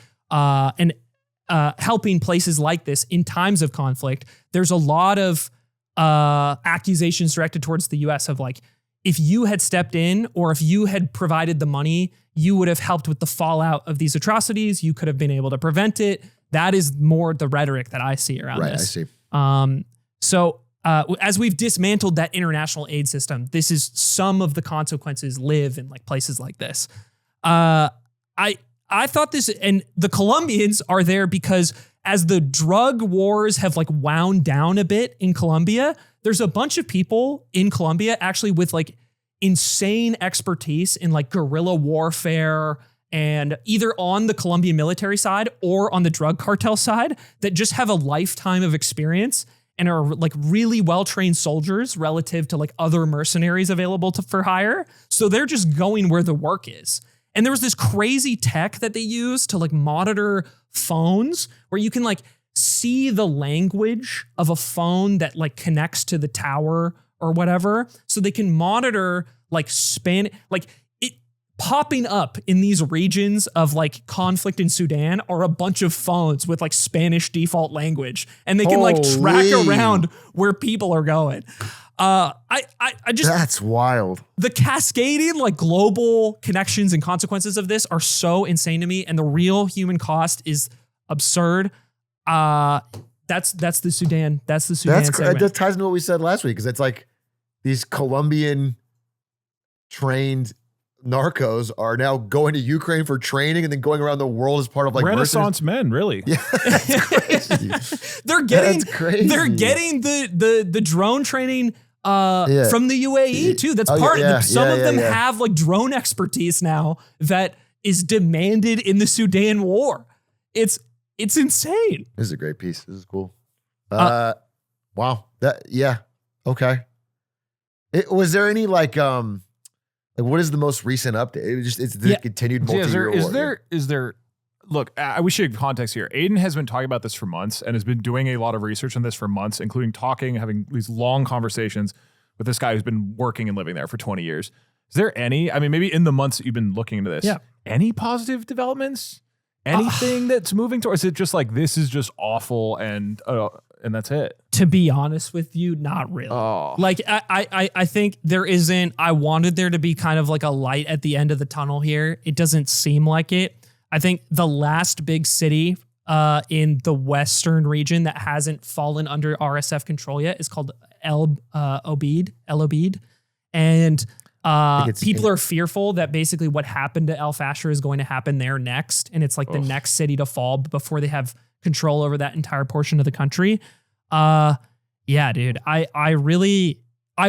helping places like this in times of conflict, there's a lot of accusations directed towards the US of like, if you had stepped in or if you had provided the money, you would have helped with the fallout of these atrocities. You could have been able to prevent it. That is more the rhetoric that I see around this. I see. So as we've dismantled that international aid system, this is some of the consequences live in like places like this. I thought this, and the Colombians are there because as the drug wars have like wound down a bit in Colombia, there's a bunch of people in Colombia actually with like insane expertise in like guerrilla warfare and either on the Colombian military side or on the drug cartel side that just have a lifetime of experience and are like really well-trained soldiers relative to like other mercenaries available for hire. So they're just going where the work is. And there was this crazy tech that they use to like monitor phones where you can like see the language of a phone that like connects to the tower or whatever, so they can monitor like it popping up in these regions of like conflict in Sudan are a bunch of phones with like Spanish default language, and they can like track around where people are going. I just, that's wild. The cascading like global connections and consequences of this are so insane to me, and the real human cost is absurd. That's the Sudan. That's the Sudan. That just ties into what we said last week, because it's like these Colombian trained narcos are now going to Ukraine for training and then going around the world as part of like Renaissance men, really. Yeah, that's crazy. They're getting That's the drone training from the UAE too. That's part of some of them have like drone expertise now that is demanded in the Sudan war. It's insane. This is a great piece. This is cool. Wow. Okay. Was there any like what is the most recent update? It's the continued multi-year war. Is there look, we should give context here. Aiden has been talking about this for months and has been doing a lot of research on this for months, including having these long conversations with this guy who's been working and living there for 20 years. Is there any, I mean, maybe in the months that you've been looking into this, any positive developments? Anything that's moving towards? Is it just like, this is just awful and that's it? To be honest with you, not really. Like I think there isn't, I wanted there to be kind of like a light at the end of the tunnel here. It doesn't seem like it. I think the last big city in the Western region that hasn't fallen under RSF control yet is called El Obeid. And people are fearful that basically what happened to El Fasher is going to happen there next. And it's like the next city to fall before they have control over that entire portion of the country. Yeah, dude, I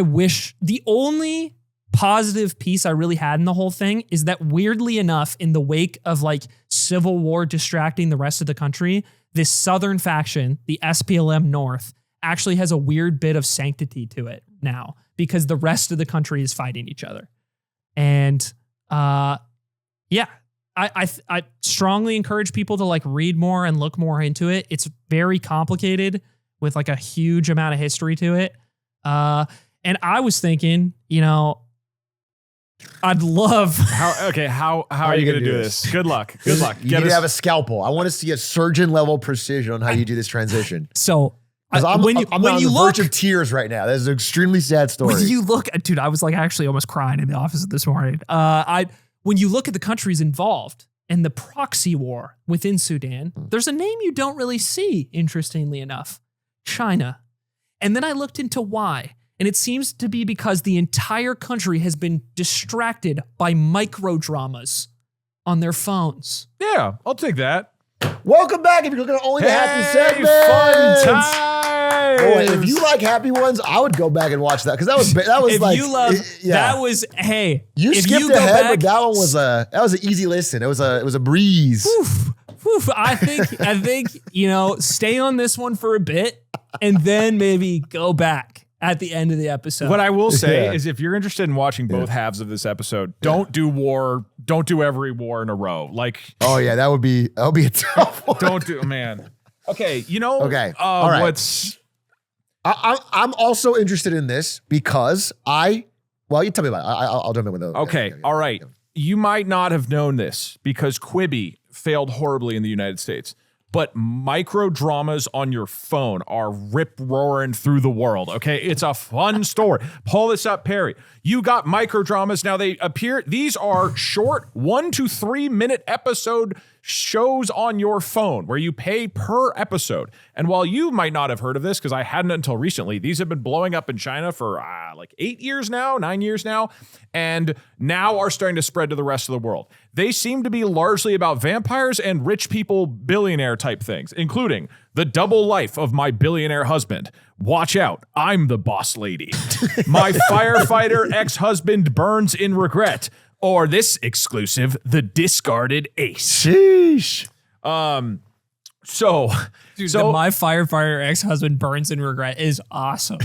wish the only positive piece I really had in the whole thing is that weirdly enough, in the wake of like civil war distracting the rest of the country, this southern faction, the SPLM North, actually has a weird bit of sanctity to it now, because the rest of the country is fighting each other. And I strongly encourage people to like read more and look more into it. It's very complicated with like a huge amount of history to it. And I was thinking, I'd love how are you going to do this? Good luck. Good luck. You need to have a scalpel. I want to see a surgeon level precision on how you do this transition. So I'm on the verge of tears right now. That's an extremely sad story. When you look, dude, I was like actually almost crying in the office this morning. When you look at the countries involved and the proxy war within Sudan, there's a name you don't really see, interestingly enough, China. And then I looked into why. And it seems to be because the entire country has been distracted by micro dramas on their phones. Yeah, I'll take that. Welcome back. If you're looking at only the happy segments. Fun times. Boy, if you like happy ones, I would go back and watch that, because that was if like, you love that was you skipped ahead, but that one was an easy listen. It was a breeze. I think stay on this one for a bit and then maybe go back at the end of the episode. What I will say is, if you're interested in watching both halves of this episode, don't do every war in a row. Like, oh yeah, that would be a tough one. Don't do, man. Okay, Okay, all right. I'm also interested in this because you tell me about it. I'll jump in with those. Okay, all right. You might not have known this because Quibi failed horribly in the United States, but micro dramas on your phone are rip-roaring through the world, okay? It's a fun story. Pull this up, Perry. You got micro dramas. Now these are short 1 to 3 minute episode shows on your phone where you pay per episode. And while you might not have heard of this, because I hadn't until recently, these have been blowing up in China for like 9 years now, and now are starting to spread to the rest of the world. They seem to be largely about vampires and rich people, billionaire type things, including the double life of my billionaire husband. Watch out, I'm the boss lady. My firefighter ex-husband burns in regret. Or this exclusive, the discarded ace. Sheesh. So, Dude, so my firefighter ex-husband burns in regret is awesome.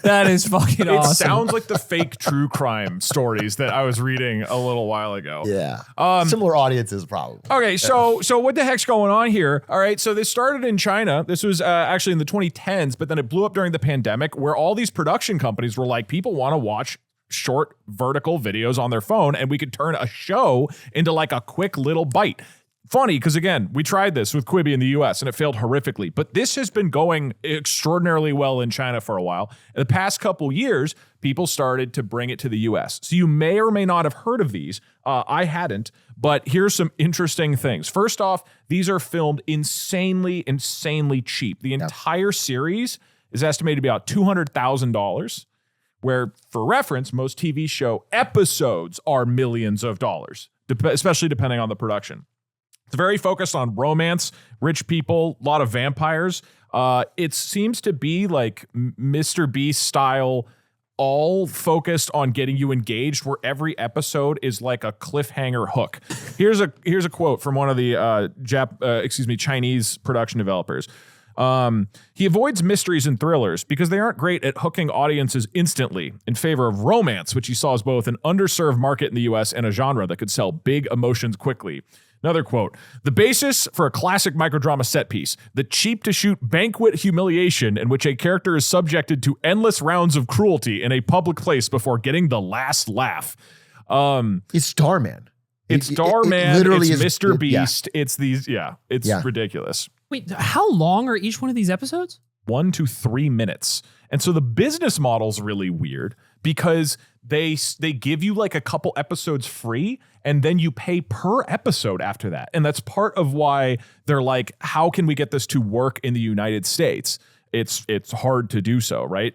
That is fucking it awesome. sounds like the fake true crime stories that I was reading a little while ago. Yeah. Similar audiences, probably. Okay, so what the heck's going on here? All right, so this started in China. This was actually in the 2010s, but then it blew up during the pandemic, where all these production companies were like, people want to watch short vertical videos on their phone, and we could turn a show into like a quick little bite. Funny, because again, we tried this with Quibi in the US and it failed horrifically, but this has been going extraordinarily well in China for a while. In the past couple years, people started to bring it to the US. So you may or may not have heard of these. I hadn't, but here's some interesting things. First off, these are filmed insanely cheap. The entire series is estimated to be about $200,000, where, for reference, most TV show episodes are millions of dollars, especially depending on the production. It's very focused on romance, rich people, a lot of vampires. It seems to be like Mr. Beast style, all focused on getting you engaged, where every episode is like a cliffhanger hook. Here's a quote from one of the Chinese production developers. He avoids mysteries and thrillers because they aren't great at hooking audiences instantly, in favor of romance, which he saw as both an underserved market in the US and a genre that could sell big emotions quickly. Another quote, the basis for a classic microdrama set piece, the cheap-to-shoot banquet humiliation in which a character is subjected to endless rounds of cruelty in a public place before getting the last laugh. It's Starman. It's Starman, literally it's is, Mr. Beast, it's these, it's ridiculous. Wait, how long are each one of these episodes? 1 to 3 minutes. And so the business model's really weird because they give you like a couple episodes free and then you pay per episode after that. And that's part of why they're like, how can we get this to work in the United States? It's hard to do so, right?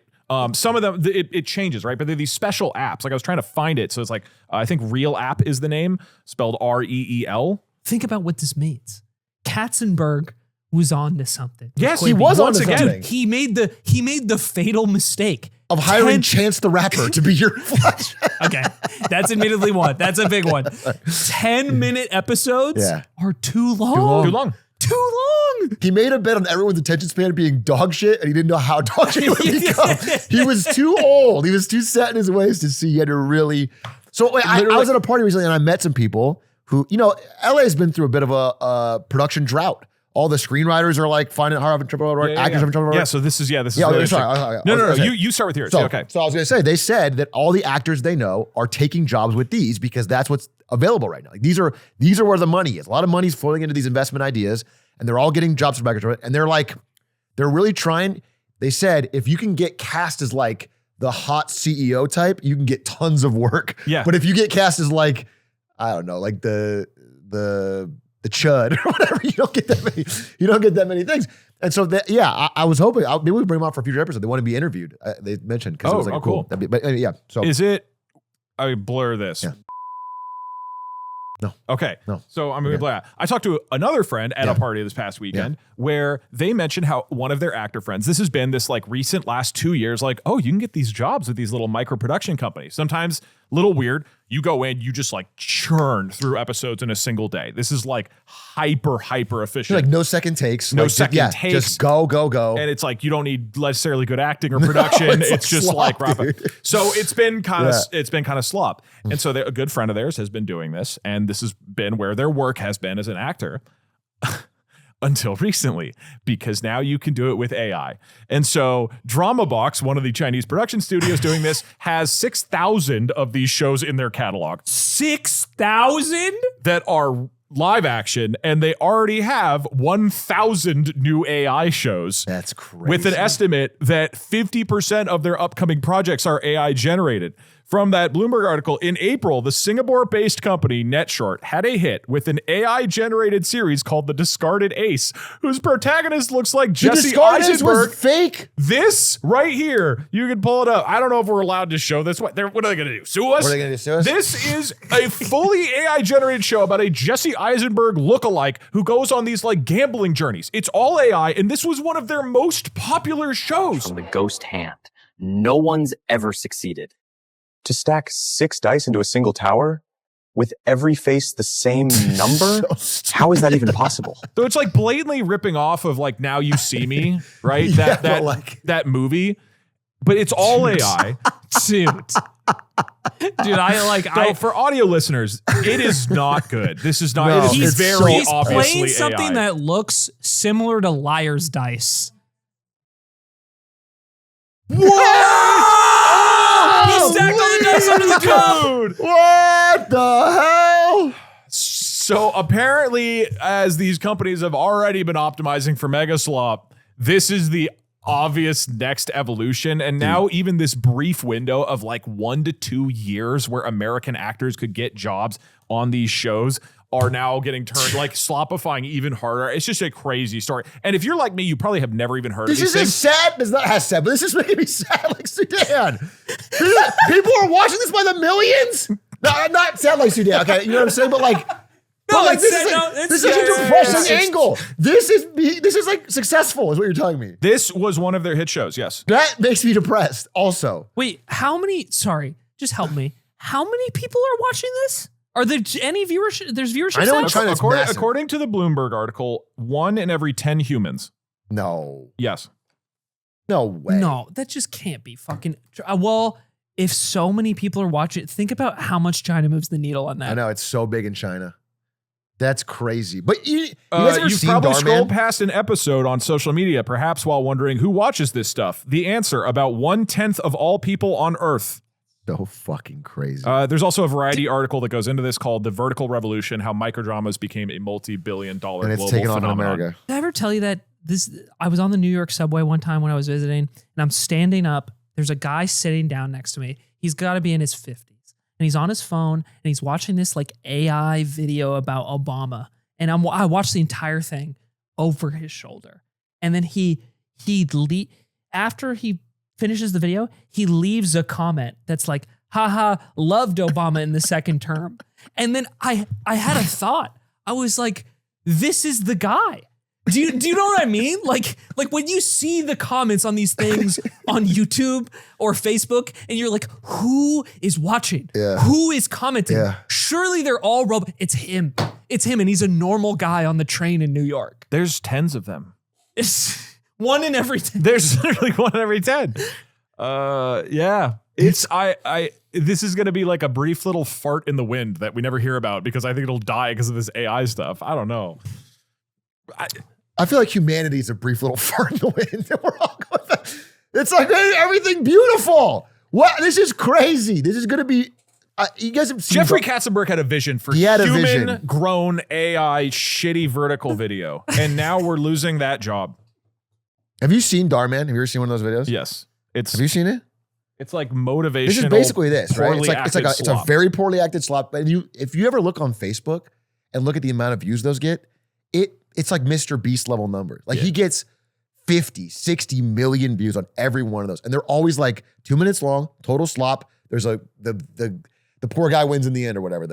Some of them, it changes, right? But they're these special apps. Like I was trying to find it. So it's like, I think Reel App is the name, spelled R-E-E-L. Think about what this means. Katzenberg was on to something. Yes, he was on to something. Dude, he made the fatal mistake of hiring Chance the Rapper to be your flash. Okay, that's admittedly one. That's a big one. 10-minute episodes are too long. Too long. He made a bet on everyone's attention span being dog shit, and he didn't know how dog shit would become. He was too old. He was too set in his ways to see. He had to really. So wait, I was at a party recently, and I met some people who, LA's been through a bit of a production drought. All the screenwriters are like finding it hard to trouble, actors having trouble. Yeah, so this is No. You start with yours. Okay. So I was going to say, they said that all the actors they know are taking jobs with these because that's what's available right now. Like these are where the money is. A lot of money's flowing into these investment ideas, and they're all getting jobs from actors. And they're really trying. They said if you can get cast as like the hot CEO type, you can get tons of work. Yeah. But if you get cast as like, I don't know, like the chud or whatever, you don't get that many things. And so I was hoping maybe we bring them on for a future episode. They want to be interviewed. They mentioned because it was like cool. So is it? I blur this. Yeah. No. Okay. No. So I'm going to blur. I talked to another friend at a party this past weekend where they mentioned how one of their actor friends, this has been this like recent last 2 years, like, oh, you can get these jobs with these little micro production companies. Sometimes little weird. You go in, you just like churn through episodes in a single day. This is like hyper efficient. Like no second takes. No second takes. Just go. And it's like you don't need necessarily good acting or production. it's just slop, like rapid. So it's been kind of slop. And so a good friend of theirs has been doing this, and this has been where their work has been as an actor. Until recently, because now you can do it with AI. And so Drama Box, one of the Chinese production studios doing this, has 6,000 of these shows in their catalog. 6,000? That are live action, and they already have 1,000 new AI shows. That's crazy. With an estimate that 50% of their upcoming projects are AI generated. From that Bloomberg article, in April, the Singapore-based company NetShort had a hit with an AI-generated series called The Discarded Ace, whose protagonist looks like Jesse Eisenberg. Was fake. This right here, you can pull it up. I don't know if we're allowed to show this. What are they going to do? Sue us? What are they going to do? Sue us? This is a fully AI-generated show about a Jesse Eisenberg lookalike who goes on these like gambling journeys. It's all AI, and this was one of their most popular shows. From the ghost hand, no one's ever succeeded. To stack 6 dice into a single tower? with every face the same number? How is that even possible? So it's like blatantly ripping off of like Now You See Me, right? That movie, but it's all AI. Dude, For audio listeners, it is not good. This is not. No, it is he's very obviously playing something AI. that looks similar to Liar's Dice. He stacked all the dice under the cup. Dude. What the hell? So apparently, as these companies have already been optimizing for mega slop, this is the obvious next evolution. And now even this brief window of like 1 to 2 years where American actors could get jobs on these shows are now getting turned like slopifying even harder. It's just a crazy story. And if you're like me, you probably have never even heard of these things. Sad. It's not as sad, but this is making me sad like Sudan. People are watching this by the millions. No, not sad like Sudan. Okay, you know what I'm saying? But like, this is such a depressing angle. This is like successful, is what you're telling me. This was one of their hit shows. Yes. That makes me depressed. Also, Wait, how many? Sorry, just help me. How many people are watching this? Are there any viewership? There's viewership. I know in China it's massive. According to the Bloomberg article, 1 in every 10 humans. No Yes. way. No, that just can't be fucking. Well, if so many people are watching, think about how much China moves the needle on that. I know it's so big in China. That's crazy. But you guys ever you've seen probably Darman? scrolled past an episode on social media, perhaps while wondering who watches this stuff. The answer: about 1/10 of all people on Earth. So fucking crazy. There's also a Variety article that goes into this called "The Vertical Revolution: How Microdramas Became a Multi-Billion-Dollar and it's Global taken on in Phenomenon." America. Did I ever tell you that I was on the New York subway one time when I was visiting, and I'm standing up. There's a guy sitting down next to me. He's got to be in his 50s, and he's on his phone, and he's watching this like AI video about Obama. And I watched the entire thing over his shoulder, and then after he finishes the video, he leaves a comment that's like, "Haha, loved Obama in the second term." And then I had a thought. I was like, "This is the guy." Do you know what I mean? Like when you see the comments on these things on YouTube or Facebook, and you're like, who is watching? Yeah. Who is commenting? Yeah. Surely they're all It's him. It's him, and he's a normal guy on the train in New York. There's tens of them. It's 1 in every 10. There's literally 1 in every 10. Yeah. This is gonna be like a brief little fart in the wind that we never hear about because I think it'll die because of this AI stuff. I don't know. I feel like humanity is a brief little fart in the wind. We're all going back. It's like everything beautiful. What? This is crazy. This is going to be. You guys have seen Jeffrey Katzenberg had a vision for human-grown AI shitty vertical video, and now we're losing that job. Have you seen Darman? Have you ever seen one of those videos? Yes. Have you seen it? It's like motivational. This is basically this, right? It's a slop. very poorly acted slop. But if you ever look on Facebook and look at the amount of views those get, it's like Mr. Beast level numbers. Like he gets 50, 60 million views on every one of those. And they're always like 2 minutes long, total slop. There's the poor guy wins in the end or whatever.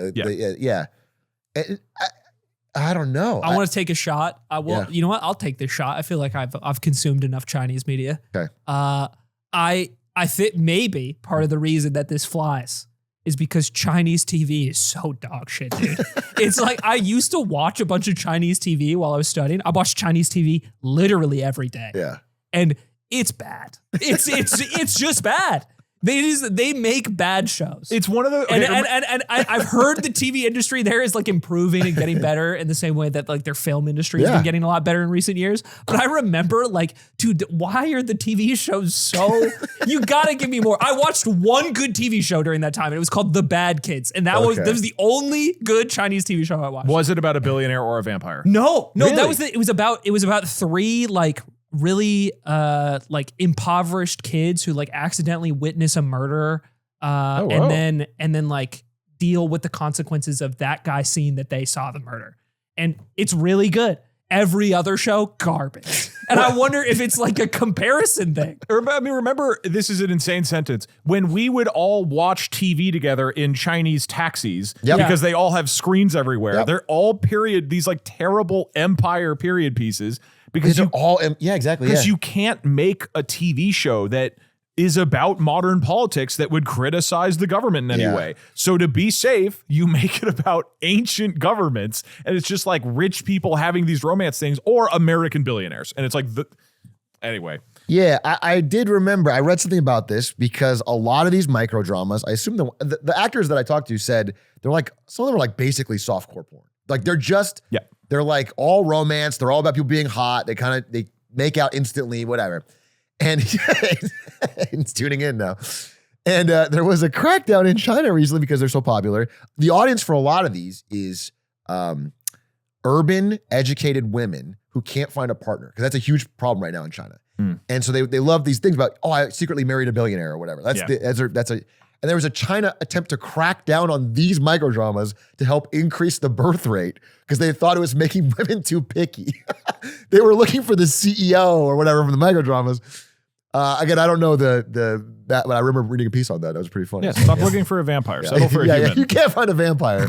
I don't know. I want to take a shot. I will. Yeah. You know what? I'll take this shot. I feel like I've consumed enough Chinese media. Okay. I think maybe part of the reason that this flies is because Chinese TV is so dog shit, dude. It's like I used to watch a bunch of Chinese TV while I was studying. I watched Chinese TV literally every day. Yeah. And it's bad. It's just bad. They make bad shows. It's one of the and I've heard the TV industry there is like improving and getting better in the same way that like their film industry has been getting a lot better in recent years. But I remember like, dude, why are the TV shows so? You gotta give me more. I watched one good TV show during that time, and it was called The Bad Kids, and that was the only good Chinese TV show I watched. Was it about a billionaire or a vampire? No, really? That was it was about 3 like really like impoverished kids who like accidentally witness a murder and then like deal with the consequences of that guy seeing that they saw the murder. And it's really good. Every other show, garbage. And I wonder if it's like a comparison thing. I mean, remember, this is an insane sentence. When we would all watch TV together in Chinese taxis, because they all have screens everywhere. They're all these like terrible empire period pieces. Because you all, exactly. Because you can't make a TV show that is about modern politics that would criticize the government in any way. So to be safe, you make it about ancient governments, and it's just like rich people having these romance things or American billionaires. And it's like, anyway. Yeah, I did remember, I read something about this because a lot of these micro dramas, I assume the actors that I talked to said, they're like, some of them are like basically softcore porn. Like they're just, they're like all romance. They're all about people being hot. They make out instantly, whatever. And it's tuning in now. And there was a crackdown in China recently because they're so popular. The audience for a lot of these is urban, educated women who can't find a partner, because that's a huge problem right now in China. And so they love these things about, oh, I secretly married a billionaire or whatever. And there was a China attempt to crack down on these microdramas to help increase the birth rate because they thought it was making women too picky. They were looking for the CEO or whatever from the microdramas. Again, I don't know that, but I remember reading a piece on that. That was pretty funny. Yeah, stop looking for a vampire. Settle for a human. You can't find a vampire.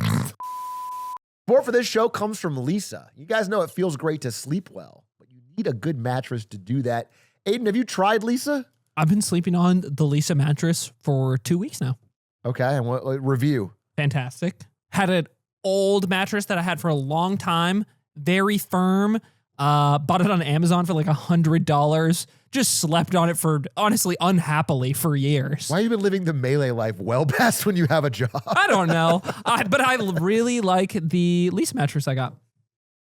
Support for this show comes from Leesa. You guys know it feels great to sleep well, but you need a good mattress to do that. Aiden, have you tried Leesa? I've been sleeping on the Leesa mattress for 2 weeks now. Okay, and what review? Fantastic. Had an old mattress that I had for a long time, very firm. Bought it on Amazon for like $100. Just slept on it for, honestly, unhappily for years. Why have you been living the melee life well past when you have a job? I don't know. But I really like the Leesa mattress I got.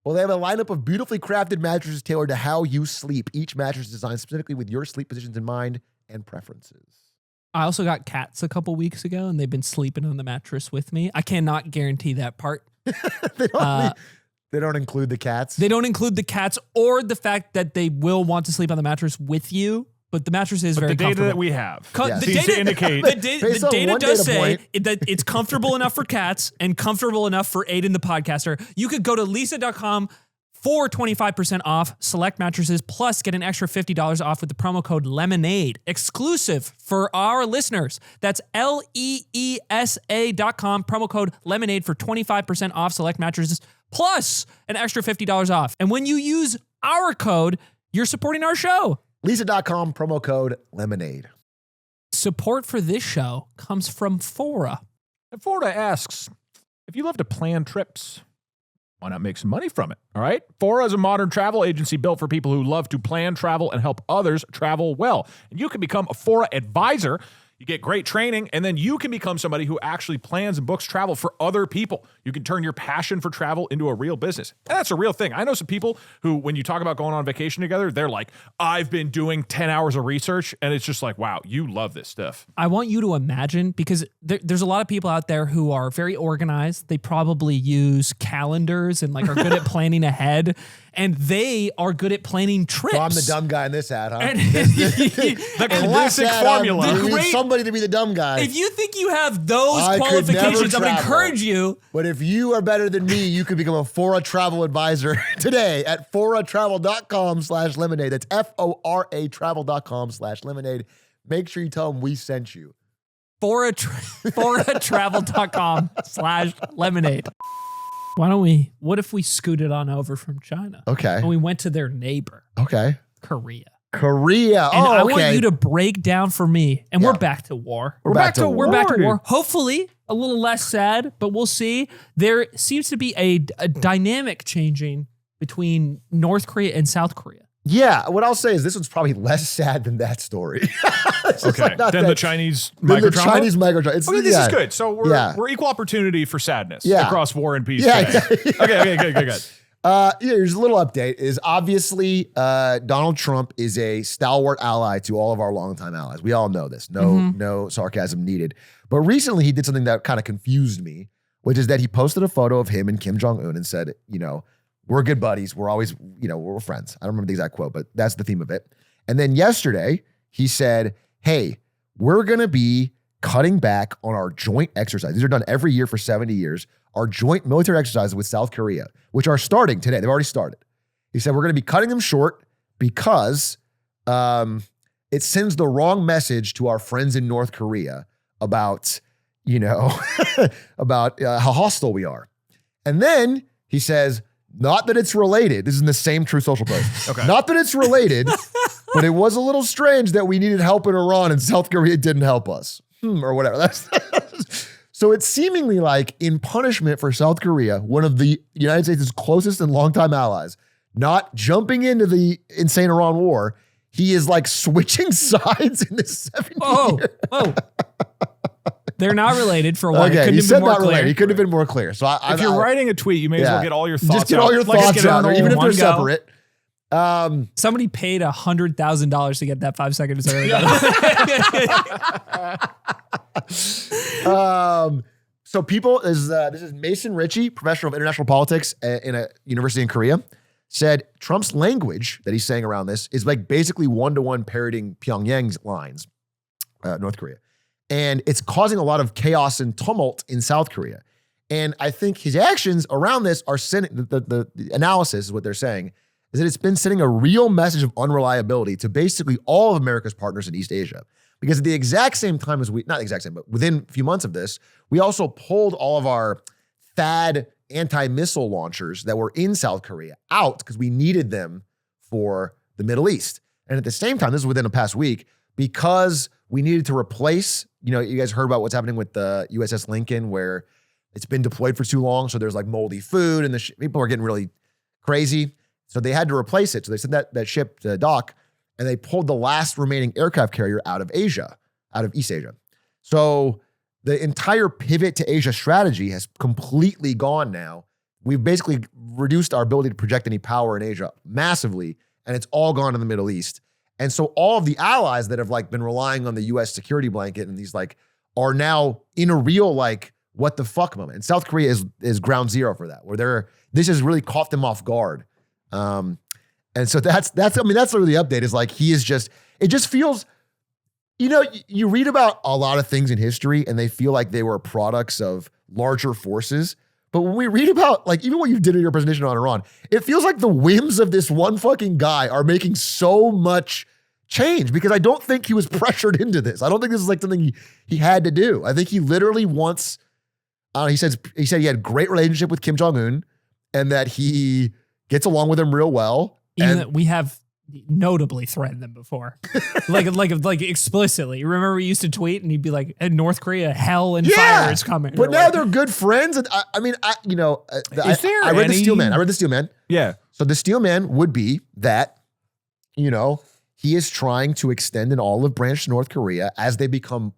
Well, they have a lineup of beautifully crafted mattresses tailored to how you sleep. Each mattress is designed specifically with your sleep positions in mind and preferences. I also got cats a couple weeks ago, and they've been sleeping on the mattress with me. I cannot guarantee that part. They don't include the cats? They don't include the cats or the fact that they will want to sleep on the mattress with you, but the mattress is very comfortable. The data that we have seems to indicate. The data does say that it's comfortable enough for cats and comfortable enough for Aiden the podcaster. You could go to Leesa.com for 25% off select mattresses, plus get an extra $50 off with the promo code LEMONADE, exclusive for our listeners. That's LEESA.com, promo code LEMONADE for 25% off select mattresses, plus an extra $50 off. And when you use our code, you're supporting our show. Leesa.com, promo code LEMONADE. Support for this show comes from Fora. And Fora asks, if you love to plan trips, why not make some money from it? All right. Fora is a modern travel agency built for people who love to plan travel and help others travel well. And you can become a Fora advisor. You get great training, and then you can become somebody who actually plans and books travel for other people. You can turn your passion for travel into a real business. And that's a real thing. I know some people who, when you talk about going on vacation together, they're like, I've been doing 10 hours of research, and it's just like, wow, you love this stuff. I want you to imagine, because there's a lot of people out there who are very organized. They probably use calendars and like are good at planning ahead. And they are good at planning trips. So I'm the dumb guy in this ad, huh? The classic formula. You need somebody to be the dumb guy. If you think you have those qualifications, I would encourage you. But if you are better than me, you could become a Fora travel advisor today at foratravel.com/lemonade. That's FORA travel.com/lemonade. Make sure you tell them we sent you. foratravel.com/lemonade. What if we scooted on over from China? Okay. And we went to their neighbor. Okay. Korea. Korea. And I okay. want you to break down for me. And we're back to war. We're back to war. Hopefully a little less sad, but we'll see. There seems to be a dynamic changing between North Korea and South Korea. Yeah, what I'll say is this one's probably less sad than that story. Okay, the Chinese microdrama? The Chinese microdrama. Okay, this is good. So we're equal opportunity for sadness across war and peace. Yeah. Okay, good. Here's a little update. Is obviously Donald Trump is a stalwart ally to all of our longtime allies. We all know this. No sarcasm needed. But recently he did something that kind of confused me, which is that he posted a photo of him and Kim Jong-un and said, we're good buddies. We're always, we're friends. I don't remember the exact quote, but that's the theme of it. And then yesterday he said, hey, we're going to be cutting back on our joint exercises. These are done every year for 70 years. Our joint military exercises with South Korea, which are starting today. They've already started. He said, we're going to be cutting them short because it sends the wrong message to our friends in North Korea about, about how hostile we are. And then he says, Not that it's related. This is in the same True Social post. Okay. Not that it's related, but it was a little strange that we needed help in Iran and South Korea didn't help us. Or whatever. So it's seemingly like in punishment for South Korea, one of the United States' closest and longtime allies, not jumping into the insane Iran war, he is like switching sides in this 70 year. Oh. They're not related for one. Okay, he said not clear. related. He couldn't have been more clear. So if you're writing a tweet, you may as well get all your thoughts Just get all your thoughts out there, even if they're separate. Somebody paid $100,000 to get that 5 seconds early. So people this is Mason Ritchie, professor of international politics in a university in Korea, said Trump's language that he's saying around this is like basically one-to-one parroting Pyongyang's lines, North Korea. And it's causing a lot of chaos and tumult in South Korea. And I think his actions around this are sending, the analysis is what they're saying, is that it's been sending a real message of unreliability to basically all of America's partners in East Asia. Because at the exact same time as not the exact same, but within a few months of this, we also pulled all of our THAAD anti-missile launchers that were in South Korea out because we needed them for the Middle East. And at the same time, this is within the past week, because we needed to replace, you guys heard about what's happening with the USS Lincoln, where it's been deployed for too long. So there's like moldy food and people are getting really crazy. So they had to replace it. So they sent that ship to dock and they pulled the last remaining aircraft carrier out of Asia, out of East Asia. So the entire pivot to Asia strategy has completely gone now. We've basically reduced our ability to project any power in Asia massively, and it's all gone to the Middle East. And so all of the allies that have like been relying on the US security blanket and these like are now in a real like what the fuck moment. And South Korea is ground zero for that, where this has really caught them off guard. And so that's really the update is like it just feels, you read about a lot of things in history and they feel like they were products of larger forces. But when we read about like even what you did in your presentation on Iran, it feels like the whims of this one fucking guy are making so much change because I don't think he was pressured into this. I don't think this is like something he had to do. I think he literally wants, he said he had a great relationship with Kim Jong-un and that he gets along with him real well. Even that we have notably threatened them before. like explicitly. Remember we used to tweet and he'd be like, North Korea, hell and fire is coming. But now they're good friends. And I read the Steel Man. Yeah. So the Steel Man would be that, he is trying to extend an olive branch to North Korea as they become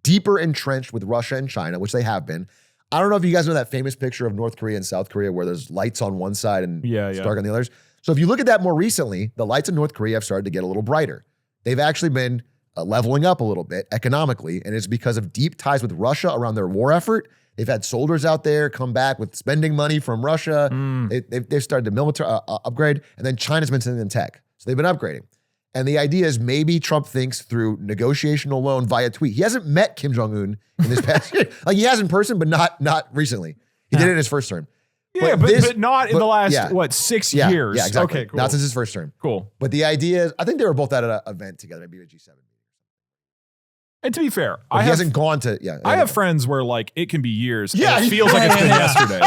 deeper entrenched with Russia and China, which they have been. I don't know if you guys know that famous picture of North Korea and South Korea where there's lights on one side and dark on the others. So if you look at that more recently, the lights in North Korea have started to get a little brighter. They've actually been leveling up a little bit economically, and it's because of deep ties with Russia around their war effort. They've had soldiers out there come back with spending money from Russia. They've started the military upgrade, and then China's been sending them tech. So they've been upgrading. And the idea is maybe Trump thinks through negotiation alone via tweet. He hasn't met Kim Jong-un in this past year. Like he has in person, but not recently. He did it in his first term. Yeah, but not in the last, 6 years? Yeah, exactly. Okay, cool. Not since his first term. Cool. But the idea is, I think they were both at an event together, maybe a G7. And to be fair, he hasn't gone to, I have friends where like it can be years. Yeah. And it feels like it's been yesterday.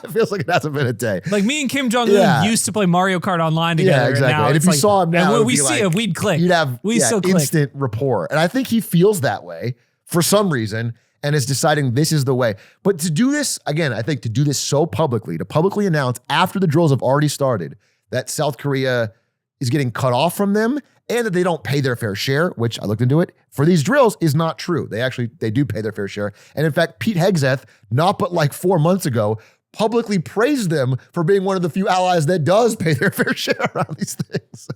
It feels like it hasn't been a day. Like me and Kim Jong-un used to play Mario Kart online together. Yeah, exactly. And if you saw him now, we'd click. You'd have still click. instant rapport. And I think he feels that way for some reason and is deciding this is the way. But to do this, again, I think to do this so publicly, to publicly announce after the drills have already started that South Korea is getting cut off from them and that they don't pay their fair share, which I looked into it, for these drills is not true. They do pay their fair share. And in fact, Pete Hegseth, not but like 4 months ago, publicly praised them for being one of the few allies that does pay their fair share around these things.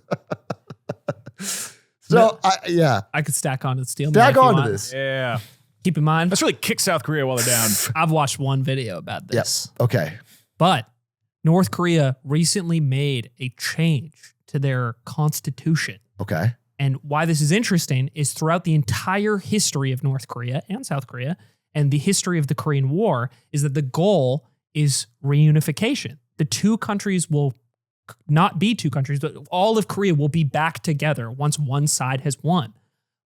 I could stack on to Steel. Stack onto this. Yeah. Keep in mind, let's really kick South Korea while they're down. I've watched one video about this. Yes. Okay. But North Korea recently made a change to their constitution. Okay. And why this is interesting is throughout the entire history of North Korea and South Korea and the history of the Korean War is that the goal is reunification. The two countries will not be two countries, but all of Korea will be back together once one side has won.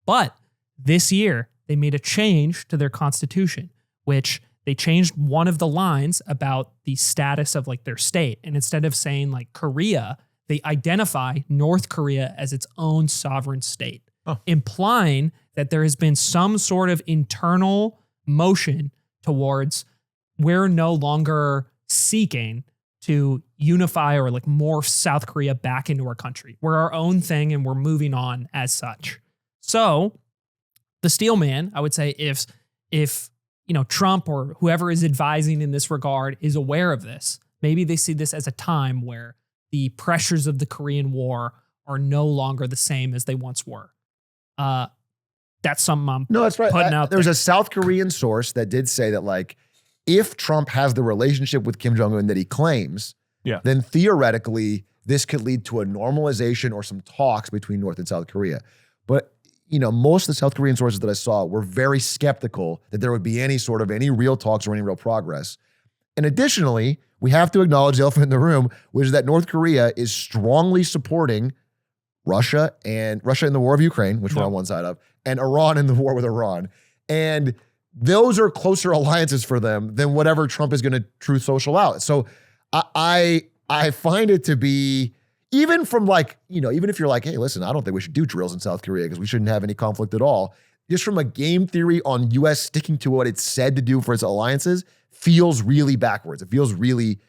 But this year, they made a change to their constitution, which they changed one of the lines about the status of like their state. And instead of saying like Korea, they identify North Korea as its own sovereign state, implying that there has been some sort of internal motion towards we're no longer seeking to unify or like morph South Korea back into our country. We're our own thing and we're moving on as such. So the steel man, I would say if Trump or whoever is advising in this regard is aware of this, maybe they see this as a time where the pressures of the Korean War are no longer the same as they once were. That's something I'm that's right. putting out there. There's a South Korean source that did say that like, if Trump has the relationship with Kim Jong-un that he claims, then theoretically this could lead to a normalization or some talks between North and South Korea. But most of the South Korean sources that I saw were very skeptical that there would be any real talks or any real progress. And additionally, we have to acknowledge the elephant in the room, which is that North Korea is strongly supporting Russia in the war of Ukraine, which we're on one side of, and Iran in the war with Iran. And those are closer alliances for them than whatever Trump is going to Truth Social out. So I find it to be, even from like, even if you're like, hey, listen, I don't think we should do drills in South Korea because we shouldn't have any conflict at all. Just from a game theory on US sticking to what it's said to do for its alliances feels really backwards. It feels really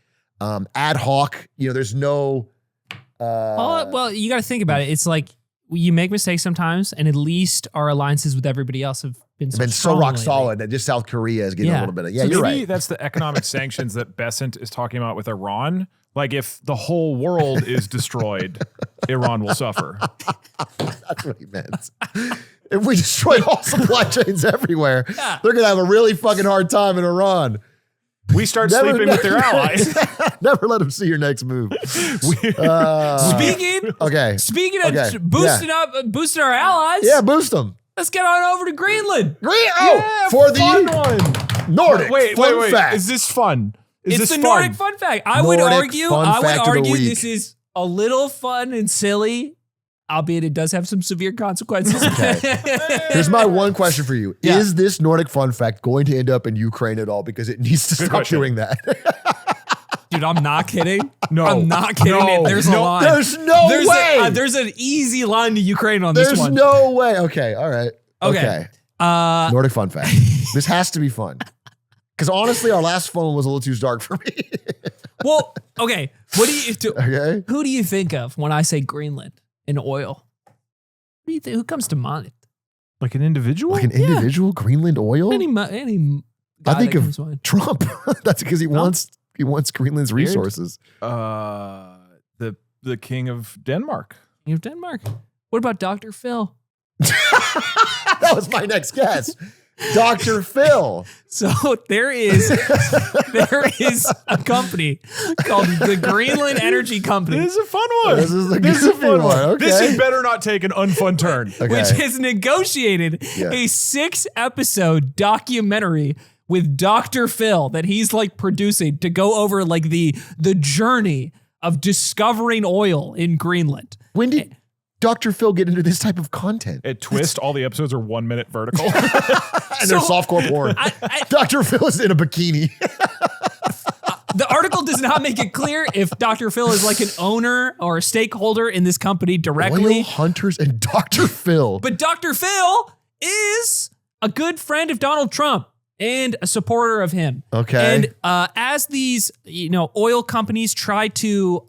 ad hoc. There's no... well, you got to think about it. It's like you make mistakes sometimes, and at least our alliances with everybody else have been so rock lately. solid that just South Korea is getting a little bit of, so you're maybe right. That's the economic sanctions that Besant is talking about with Iran. Like if the whole world is destroyed, Iran will suffer. That's what he meant. If we destroy all supply chains everywhere, they're going to have a really fucking hard time in Iran. We start sleeping with their allies. Never let them see your next move. Speaking of boosting our allies. Yeah, boost them. Let's get on over to Greenland. For the fun one. Nordic wait. fact. Is this fun? It's the Nordic fun fact. I would argue week. this is a little fun and silly, albeit it does have some severe consequences. Okay. Here's my one question for you. Yeah. Is this Nordic fun fact going to end up in Ukraine at all? Because it needs to stop doing that. Dude, I'm not kidding. No. I'm not kidding. No. There's a line. There's no way. There's an easy line to Ukraine on this one. There's no way. Okay. All right. Okay. Nordic fun fact. This has to be fun. Because honestly, our last phone was a little too dark for me. Well, okay. What do you Okay. Who do you think of when I say Greenland and oil? What do you think? Who comes to mind? Like an individual? Like an individual Greenland oil? Any guy I think that of comes to mind. Trump. That's because he wants Greenland's resources. The king of Denmark. King of Denmark. What about Dr. Phil? That was my next guess. Dr. Phil. So there is a company called the Greenland Energy Company. This is a fun one. This is a fun one. Okay. This had better not take an unfun turn. Okay. Which has negotiated a 6-episode documentary with Dr. Phil that he's like producing to go over like the journey of discovering oil in Greenland. When did Dr. Phil get into this type of content? At Twist, all the episodes are 1 minute vertical. And they're softcore porn. Dr. Phil is in a bikini. The article does not make it clear if Dr. Phil is like an owner or a stakeholder in this company directly. Oil hunters and Dr. Phil. But Dr. Phil is a good friend of Donald Trump and a supporter of him. Okay. And as these, oil companies try to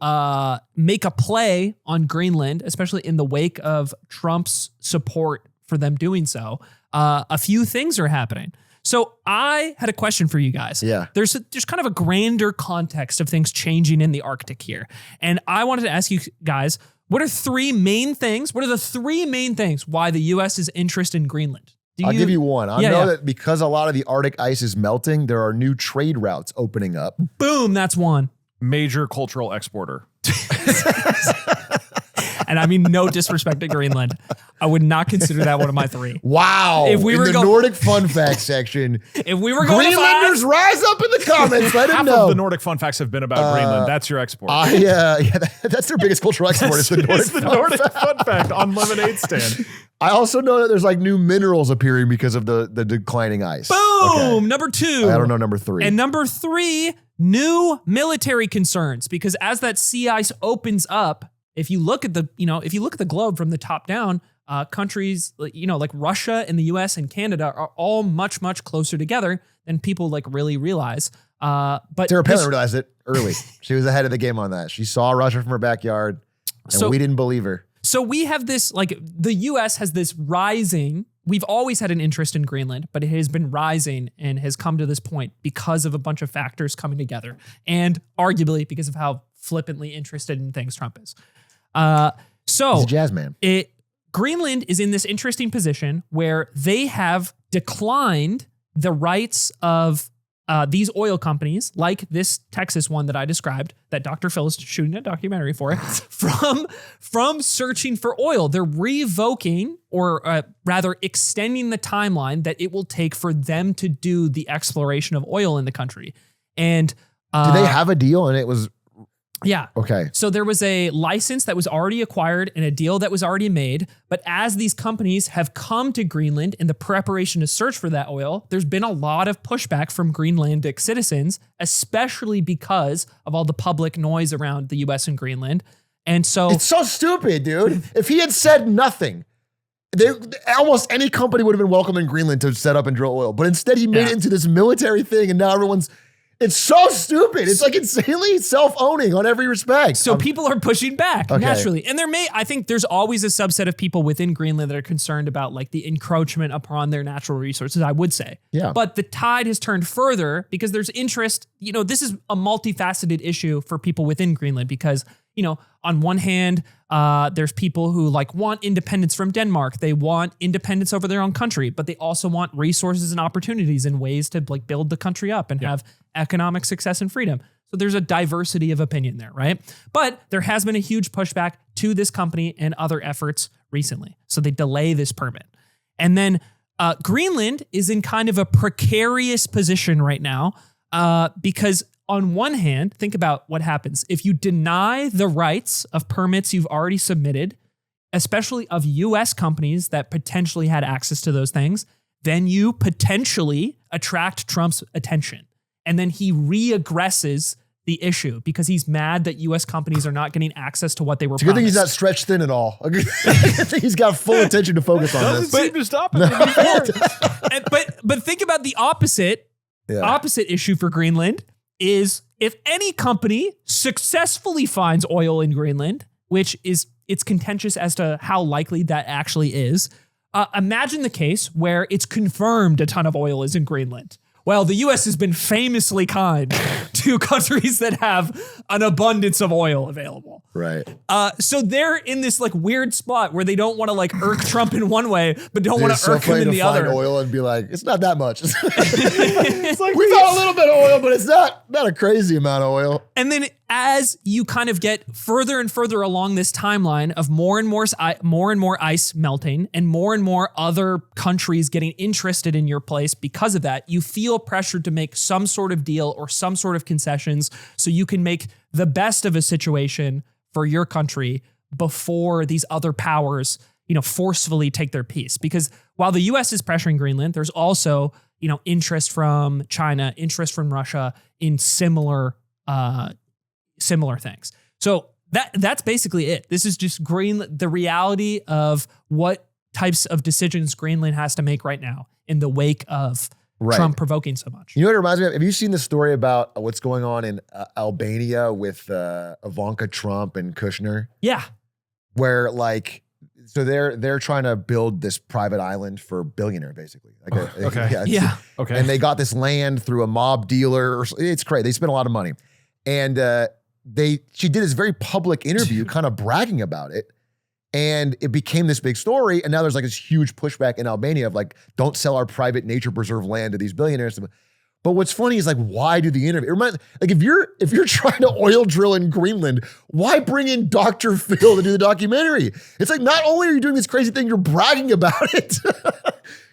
make a play on Greenland, especially in the wake of Trump's support for them doing so, a few things are happening. So I had a question for you guys. Yeah. There's kind of a grander context of things changing in the Arctic here. And I wanted to ask you guys, what are the three main things why the U.S.'s interest in Greenland? I'll give you one. I know that because a lot of the Arctic ice is melting, there are new trade routes opening up. Boom, that's one. Major cultural exporter. And I mean, no disrespect to Greenland. I would not consider that one of my three. Wow. If we in were the Nordic fun fact section, if we were going Greenlanders rise up in the comments. Let them Half know. of the Nordic fun facts have been about Greenland. That's your export. That's their biggest cultural export. Is the Nordic fun fact on lemonade stand. I also know that there's like new minerals appearing because of the declining ice. Boom! Boom! Okay. Number 2. I don't know number 3. And number 3, new military concerns. Because as that sea ice opens up, if you look at the globe from the top down, countries like Russia and the US and Canada are all much, much closer together than people like really realize. But Sarah Palin realized it early. She was ahead of the game on that. She saw Russia from her backyard, and we didn't believe her. So we have this, like, the US has this rising. We've always had an interest in Greenland, but it has been rising and has come to this point because of a bunch of factors coming together, and arguably because of how flippantly interested in things Trump is. He's a jazz man. Greenland is in this interesting position where they have declined the rights of these oil companies, like this Texas one that I described, that Dr. Phil is shooting a documentary for, from searching for oil. They're revoking, or rather extending, the timeline that it will take for them to do the exploration of oil in the country. And did they have a deal and it was... Yeah. Okay. So there was a license that was already acquired and a deal that was already made. But as these companies have come to Greenland in the preparation to search for that oil, there's been a lot of pushback from Greenlandic citizens, especially because of all the public noise around the US and Greenland. And so it's so stupid, dude. If he had said nothing, almost any company would have been welcome in Greenland to set up and drill oil. But instead he made it into this military thing, and now everyone's... It's so stupid. It's like insanely self-owning on every respect. So people are pushing back Okay. naturally. And I think there's always a subset of people within Greenland that are concerned about like the encroachment upon their natural resources, I would say. Yeah. But the tide has turned further because there's interest. This is a multifaceted issue for people within Greenland because, on one hand, there's people who like want independence from Denmark. They want independence over their own country, but they also want resources and opportunities and ways to like build the country up and have economic success and freedom. So there's a diversity of opinion there, right? But there has been a huge pushback to this company and other efforts recently. So they delay this permit. And then Greenland is in kind of a precarious position right now because on one hand, think about what happens. If you deny the rights of permits you've already submitted, especially of US companies that potentially had access to those things, then you potentially attract Trump's attention. And then he re-aggresses the issue because he's mad that US companies are not getting access to what they were It's a good thing he's not promised. stretched thin at all. I think he's got full attention to focus on this. Doesn't seem to stop it. To be fair. But think about the opposite issue for Greenland is if any company successfully finds oil in Greenland, which is it's contentious as to how likely that actually is. Imagine the case where it's confirmed a ton of oil is in Greenland. Well, the US has been famously kind to countries that have an abundance of oil available. Right. So they're in this like weird spot where they don't want to like irk Trump in one way, but don't want to irk him in the other. Find oil and be like, it's not that much. It's like we got a little bit of oil, but it's not a crazy amount of oil. And then as you kind of get further and further along this timeline of more and more ice melting and more other countries getting interested in your place because of that, you feel pressured to make some sort of deal or some sort of concessions so you can make the best of a situation for your country before these other powers, forcefully take their piece. Because while the US is pressuring Greenland, there's also, interest from China, interest from Russia in similar things. So that's basically it. This is just the reality of what types of decisions Greenland has to make right now in the wake of Trump provoking so much. You know what it reminds me of? Have you seen the story about what's going on in Albania with Ivanka Trump and Kushner? Yeah. Where so they're trying to build this private island for billionaire, basically. Okay. Okay. And they got this land through a mob dealer. It's crazy. They spent a lot of money. And she did this very public interview kind of bragging about it. And it became this big story. And now there's like this huge pushback in Albania of like, don't sell our private nature preserve land to these billionaires. But what's funny is like, why do the interview? It reminds, like if you're trying to oil drill in Greenland, why bring in Dr. Phil to do the documentary? It's like, not only are you doing this crazy thing, you're bragging about it.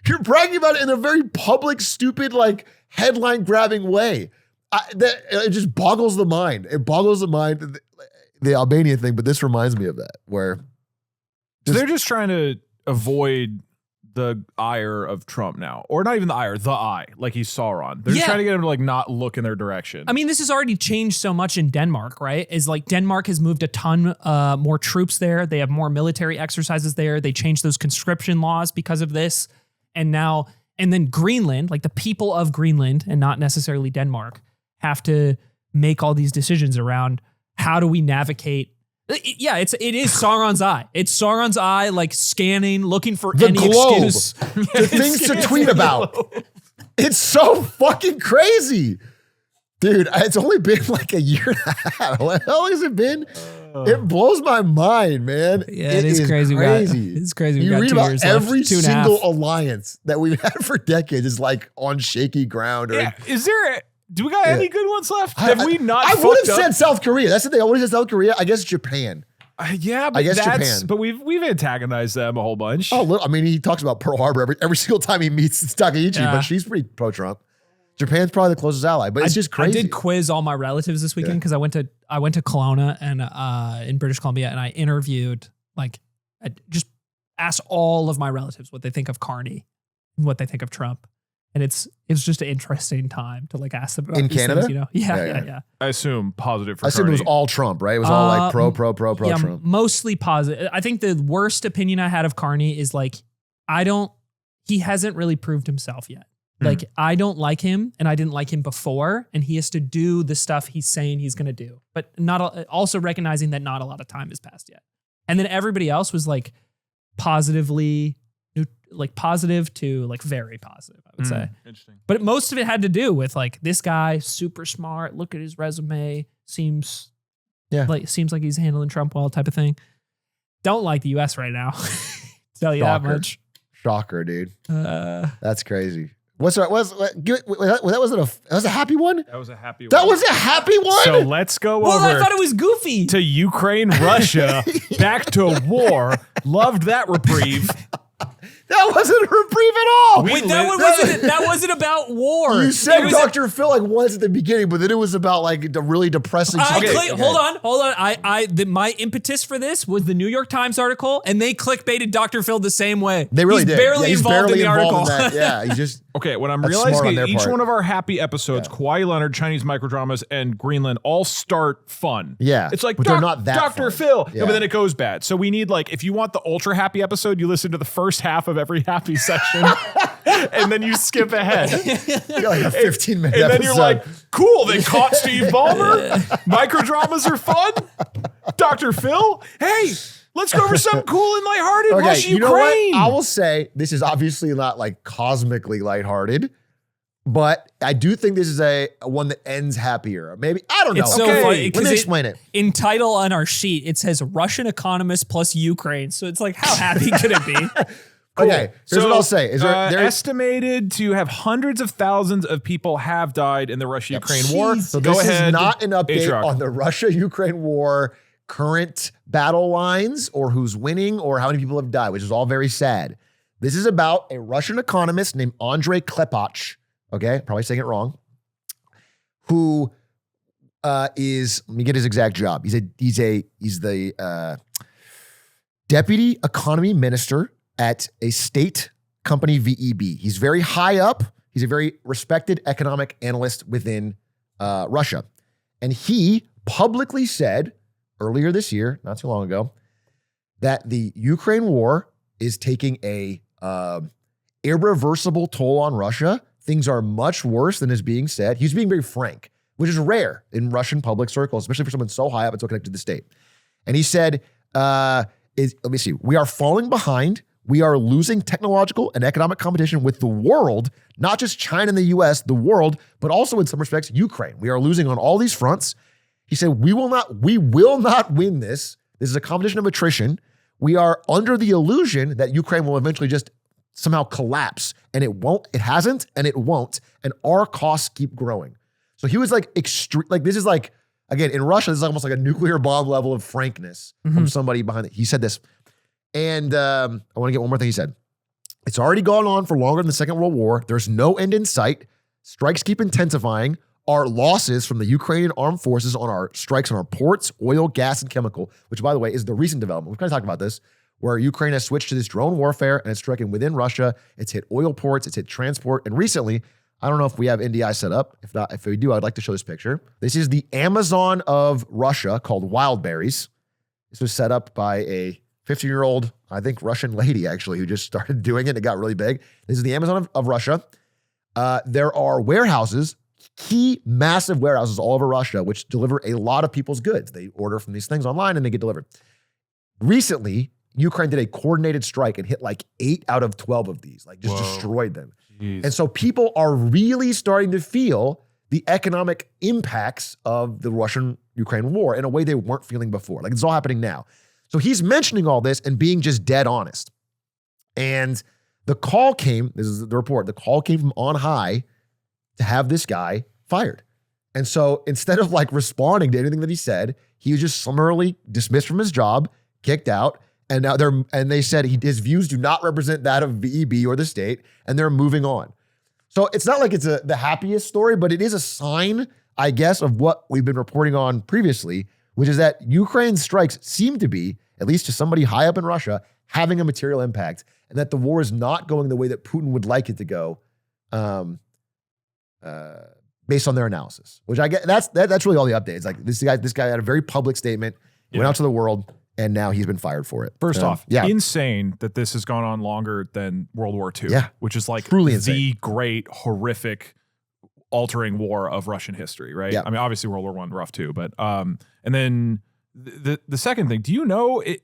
You're bragging about it in a very public, stupid, like headline grabbing way. It just boggles the mind. It boggles the mind, the Albania thing. But this reminds me of that where. So they're just trying to avoid the ire of Trump now, or not even the ire, the eye, like he's Sauron. They're just Yeah. trying to get him to like not look in their direction. I mean, this has already changed so much in Denmark, right? Is like Denmark has moved a ton more troops there. They have more military exercises there. They changed those conscription laws because of this. And then Greenland, like the people of Greenland and not necessarily Denmark, have to make all these decisions around how do we navigate. Yeah, it is Sauron's eye. It's Sauron's eye, like scanning, looking for The any globe. excuse. The things to tweet about. It's so fucking crazy. Dude, it's only been like a year and a half. What the hell has it been? It blows my mind, man. Yeah, it is crazy. It's crazy. We You got read 2 about years every left, 2.5. single alliance that we've had for decades is like on shaky ground. Or yeah, do we got any good ones left? Have we not? I would fucked have up? said South Korea. That's the thing. I would have said South Korea. I guess Japan. Yeah, but I guess that's Japan. but we've antagonized them a whole bunch. Oh, I mean, he talks about Pearl Harbor every single time he meets Takaichi, Yeah. but she's pretty pro-Trump. Japan's probably the closest ally, but it's just crazy. I did quiz all my relatives this weekend because I went to Kelowna and in British Columbia, and I interviewed I just asked all of my relatives what they think of Carney and what they think of Trump. And it's just an interesting time to like ask them about In these Canada? things, you know? Yeah. Yeah. I assume positive for I assumed it was Carney. all Trump, right? It was all like pro Yeah, Trump. mostly positive. I think the worst opinion I had of Carney is like, he hasn't really proved himself yet. Like, I don't like him and I didn't like him before, and he has to do the stuff he's saying he's going to do, but also recognizing that not a lot of time has passed yet. And then everybody else was like positive to like very positive, I would say. Interesting. But most of it had to do with like this guy, super smart. Look at his resume. Seems like he's handling Trump well, type of thing. Don't like the U.S. right now. Tell you that much. Shocker, dude. That's crazy. Was that a happy one? That was a happy one. That was a happy one. So let's go Well, over I thought it was goofy. to Ukraine, Russia, back to war. Loved that reprieve. That wasn't a reprieve at all. Wait, that wasn't about war. You said It was Dr. Phil like once at the beginning, but then it was about like the really depressing. Hold on. My impetus for this was the New York Times article, and they clickbaited Dr. Phil the same way. They really he's did. Barely He's involved barely in the article. in that. Yeah, he just. Okay, what I'm That's smart on realizing their is each part. one of our happy episodes, Kawhi Leonard, Chinese microdramas, and Greenland all start fun. Yeah, It's like, but they're not that Dr. fun. Phil. Yeah. No, but then it goes bad. So we need like, if you want the ultra happy episode, you listen to the first half of every happy section, and then you skip ahead. You got like a 15-minute And then episode. you're like, cool, they caught Steve Ballmer. Microdramas are fun. Dr. Phil, hey, let's go over something cool and lighthearted. okay, Russia, you know what? Ukraine. I will say this is obviously not like cosmically lighthearted, but I do think this is a one that ends happier. Maybe I don't know. It's so Okay, funny let because me explain it. In title on our sheet, it says Russian economist plus Ukraine. So it's like, how happy could it be? Okay, here's what I'll say. Is there estimated to have hundreds of thousands of people have died in the Russia-Ukraine war. So Go this ahead, is not an update Atrioc. on the Russia-Ukraine war current battle lines or who's winning or how many people have died, which is all very sad. This is about a Russian economist named Andrei Klepach, okay, probably saying it wrong, who is, let me get his exact job. He's the deputy economy minister at a state company, VEB. He's very high up. He's a very respected economic analyst within Russia. And he publicly said earlier this year, not too long ago, that the Ukraine war is taking a irreversible toll on Russia. Things are much worse than is being said. He's being very frank, which is rare in Russian public circles, especially for someone so high up and so connected to the state. And he said, let me see, we are falling behind. We are losing technological and economic competition with the world, not just China and the US, the world, but also in some respects, Ukraine. We are losing on all these fronts. He said, we will not win this. This is a competition of attrition. We are under the illusion that Ukraine will eventually just somehow collapse, and it won't, it hasn't, and it won't, and our costs keep growing. So he was like extreme, like this is like, again, in Russia, this is almost like a nuclear bomb level of frankness from somebody behind it. He said this. And I want to get one more thing he said. It's already gone on for longer than the Second World War. There's no end in sight. Strikes keep intensifying. Our losses from the Ukrainian armed forces on our strikes on our ports, oil, gas, and chemical, which by the way is the recent development. We've kind of talked about this, where Ukraine has switched to this drone warfare and it's striking within Russia. It's hit oil ports, it's hit transport. And recently, I don't know if we have NDI set up. If not, if we do, I'd like to show this picture. This is the Amazon of Russia called Wildberries. This was set up by a 15-year-old, I think, Russian lady, actually, who just started doing it. It got really big. This is the Amazon of Russia. There are warehouses, key massive warehouses all over Russia, which deliver a lot of people's goods. They order from these things online and they get delivered. Recently, Ukraine did a coordinated strike and hit like 8 out of 12 of these, like just destroyed them. Jeez. And so people are really starting to feel the economic impacts of the Russian-Ukraine war in a way they weren't feeling before. Like it's all happening now. So he's mentioning all this and being just dead honest. And the call came, this is the report, the call came from on high to have this guy fired. And so instead of like responding to anything that he said, he was just summarily dismissed from his job, kicked out. And now they said his views do not represent that of VEB or the state, and they're moving on. So it's not like it's the happiest story, but it is a sign, I guess, of what we've been reporting on previously, which is that Ukraine's strikes seem to be, at least to somebody high up in Russia, having a material impact, and that the war is not going the way that Putin would like it to go, based on their analysis. Which I get, that's really all the updates. Like this guy had a very public statement, went out to the world, and now he's been fired for it. First off, insane that this has gone on longer than World War II, which is like truly the insane. Great, horrific, altering war of Russian history, right? Yeah. I mean, obviously World War I rough too, but and then the second thing, do you know it?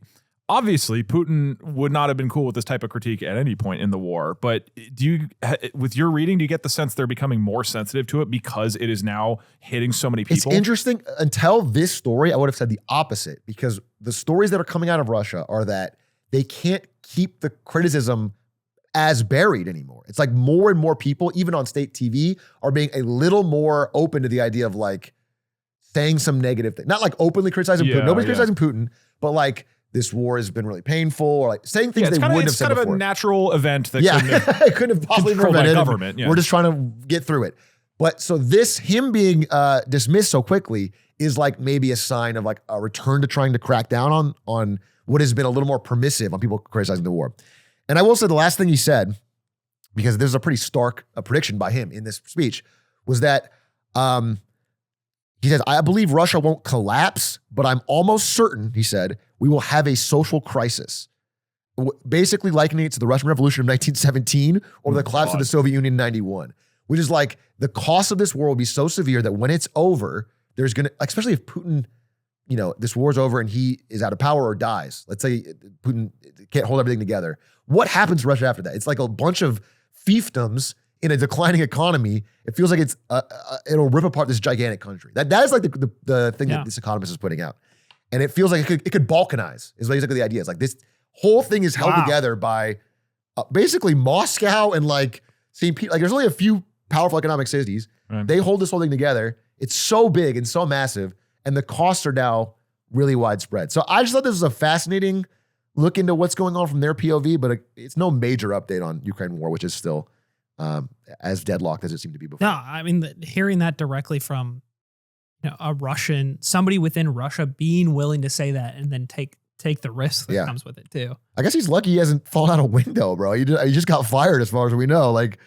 Obviously, Putin would not have been cool with this type of critique at any point in the war. But do you, with your reading, do you get the sense they're becoming more sensitive to it because it is now hitting so many people? It's interesting. Until this story, I would have said the opposite, because the stories that are coming out of Russia are that they can't keep the criticism as buried anymore. It's like more and more people, even on state TV, are being a little more open to the idea of like saying some negative thing. Not like openly criticizing Putin. Nobody's criticizing Putin, but like, this war has been really painful, or like saying things they wouldn't have said before. It's kind of a natural event that it couldn't have possibly been prevented. Government. Yeah. We're just trying to get through it. But so him being dismissed so quickly is like maybe a sign of like a return to trying to crack down on what has been a little more permissive on people criticizing the war. And I will say the last thing he said, because this is a pretty stark prediction by him in this speech, was that he says, I believe Russia won't collapse, but I'm almost certain, he said, we will have a social crisis. Basically likening it to the Russian Revolution of 1917 or the collapse of the Soviet Union in 91, which is like the cost of this war will be so severe that when it's over, there's going to, especially if Putin, this war's over and he is out of power or dies. Let's say Putin can't hold everything together. What happens to Russia after that? It's like a bunch of fiefdoms in a declining economy. It feels like it'll rip apart this gigantic country. That is like the thing that this economist is putting out. And it feels like it could balkanize, is basically the idea. It's like this whole thing is held together by basically Moscow and like St. Pete. Like there's only a few powerful economic cities. Right. They hold this whole thing together. It's so big and so massive, and the costs are now really widespread. So I just thought this was a fascinating look into what's going on from their POV, but it's no major update on Ukraine war, which is still as deadlocked as it seemed to be before. No, I mean, hearing that directly from somebody within Russia being willing to say that and then take the risk that comes with it too. I guess he's lucky he hasn't fallen out a window, bro. He just got fired as far as we know. Like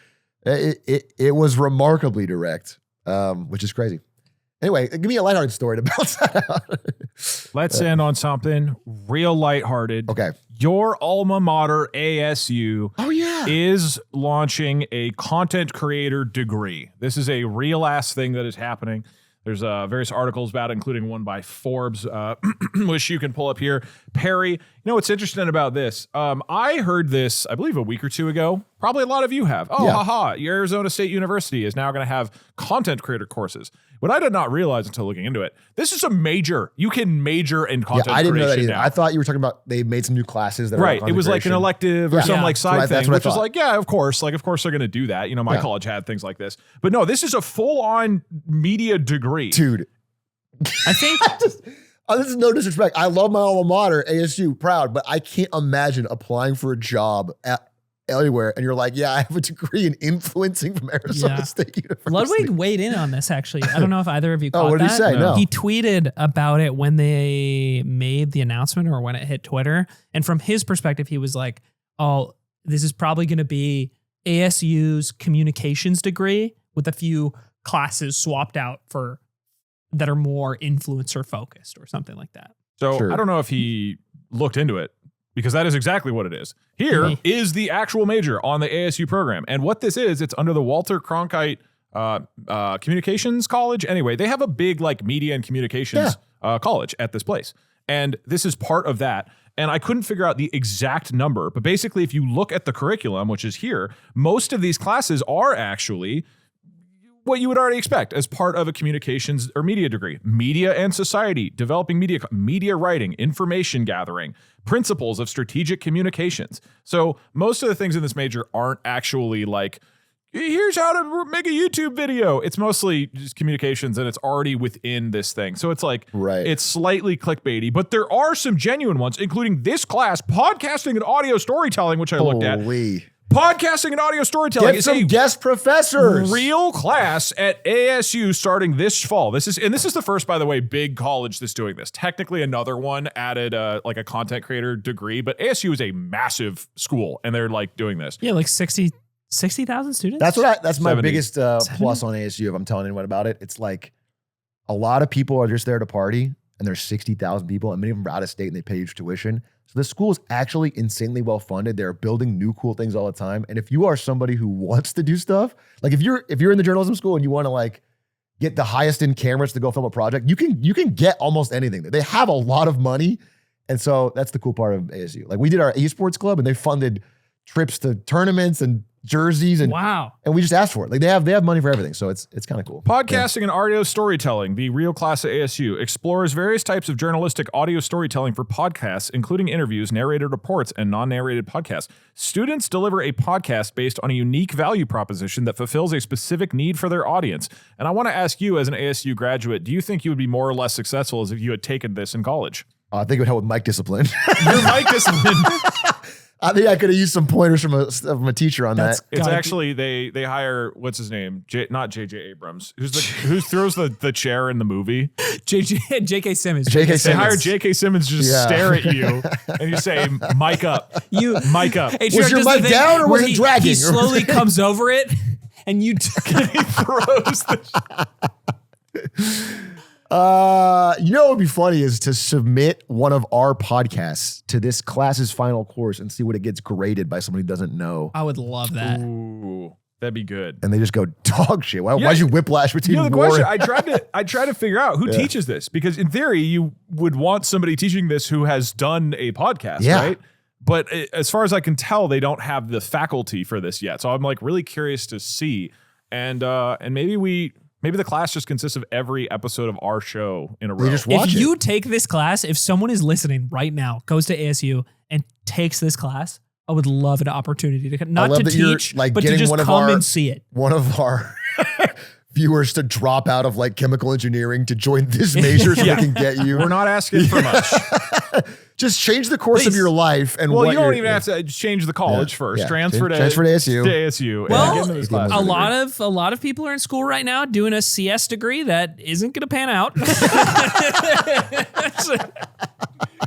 it was remarkably direct, which is crazy. Anyway, give me a lighthearted story to bounce that out. Let's end on something real lighthearted. Okay. Your alma mater, ASU, is launching a content creator degree. This is a real ass thing that is happening. There's various articles about it, including one by Forbes, which you can pull up here. Perry, what's interesting about this? I heard this, I believe, a week or two ago. Probably a lot of you have. Your Arizona State University is now going to have content creator courses. What I did not realize until looking into it, this is a major. You can major in content creation. I didn't know that either. Now. I thought you were talking about they made some new classes that right. It was like an elective or some like side thing, which is like, of course. Like, of course they're going to do that. My college had things like this. But no, this is a full-on media degree. Dude. I think... this is no disrespect. I love my alma mater, ASU, proud, but I can't imagine applying for a job at anywhere, and you're like, yeah, I have a degree in influencing from Arizona State University. Ludwig weighed in on this, actually. I don't know if either of you caught that. What did he say? No. He tweeted about it when they made the announcement or when it hit Twitter. And from his perspective, he was like, oh, this is probably going to be ASU's communications degree with a few classes swapped out for that are more influencer focused or something like that. So I don't know if he looked into it, because that is exactly what it is. Here is the actual major on the ASU program. And what this is, it's under the Walter Cronkite Communications College. Anyway, they have a big like media and communications college at this place. And this is part of that. And I couldn't figure out the exact number, but basically if you look at the curriculum, which is here, most of these classes are actually what you would already expect as part of a communications or media degree. Media and society, developing media writing, information gathering, principles of strategic communications. So most of the things in this major aren't actually like, here's how to make a YouTube video. It's mostly just communications, and it's already within this thing. So it's like, it's slightly clickbaity, but there are some genuine ones, including this class, podcasting and audio storytelling, which I looked at. Podcasting and audio storytelling is a guest professors. Real class at ASU starting this fall. This is the first, by the way, big college that's doing this. Technically, another one added like a content creator degree, but ASU is a massive school, and they're like doing this. Yeah, like 60,000 students. That's my biggest plus on ASU. If I'm telling anyone about it, it's like a lot of people are just there to party, and there's 60,000 people, and many of them are out of state, and they pay huge tuition. So the school is actually insanely well funded. They're building new cool things all the time. And if you are somebody who wants to do stuff, like if you're in the journalism school and you want to like get the highest end cameras to go film a project, you can get almost anything. They have a lot of money. And so that's the cool part of ASU. Like we did our esports club, and they funded trips to tournaments and jerseys, and and we just asked for it. Like they have money for everything, so it's kind of cool. Podcasting and audio storytelling, the real class at ASU, explores various types of journalistic audio storytelling for podcasts, including interviews, narrated reports, and non-narrated podcasts. Students deliver a podcast based on a unique value proposition that fulfills a specific need for their audience. And I want to ask you, as an ASU graduate, do you think you would be more or less successful as if you had taken this in college? I think it would help with mic discipline. Your mic discipline. I think I could have used some pointers from a teacher on that. It's actually they hire, what's his name? Not J.J. Abrams. Who throws the chair in the movie? J.K. Simmons. J.K. Simmons. They hire J.K. Simmons to just stare at you, and you say, "Mic up, mic up." Was your mic down or was it dragging? He slowly comes over it, and you he throws the. You know what would be funny is to submit one of our podcasts to this class's final course and see what it gets graded by somebody who doesn't know. I would love that. Ooh, that'd be good. And they just go dog shit. Why'd you whiplash between the question? I tried to figure out who teaches this, because in theory you would want somebody teaching this who has done a podcast, right? But as far as I can tell, they don't have the faculty for this yet. So I'm like really curious to see, and maybe the class just consists of every episode of our show in a row. If you take this class, if someone is listening right now, goes to ASU and takes this class, I would love an opportunity to not to teach, but to just come and see it. One of our viewers to drop out of like chemical engineering to join this major so they can get you. We're not asking for much. Just change the course of your life. And you don't even have to change the college first. Yeah. Transfer to ASU. Well, a lot of people are in school right now doing a CS degree that isn't going to pan out.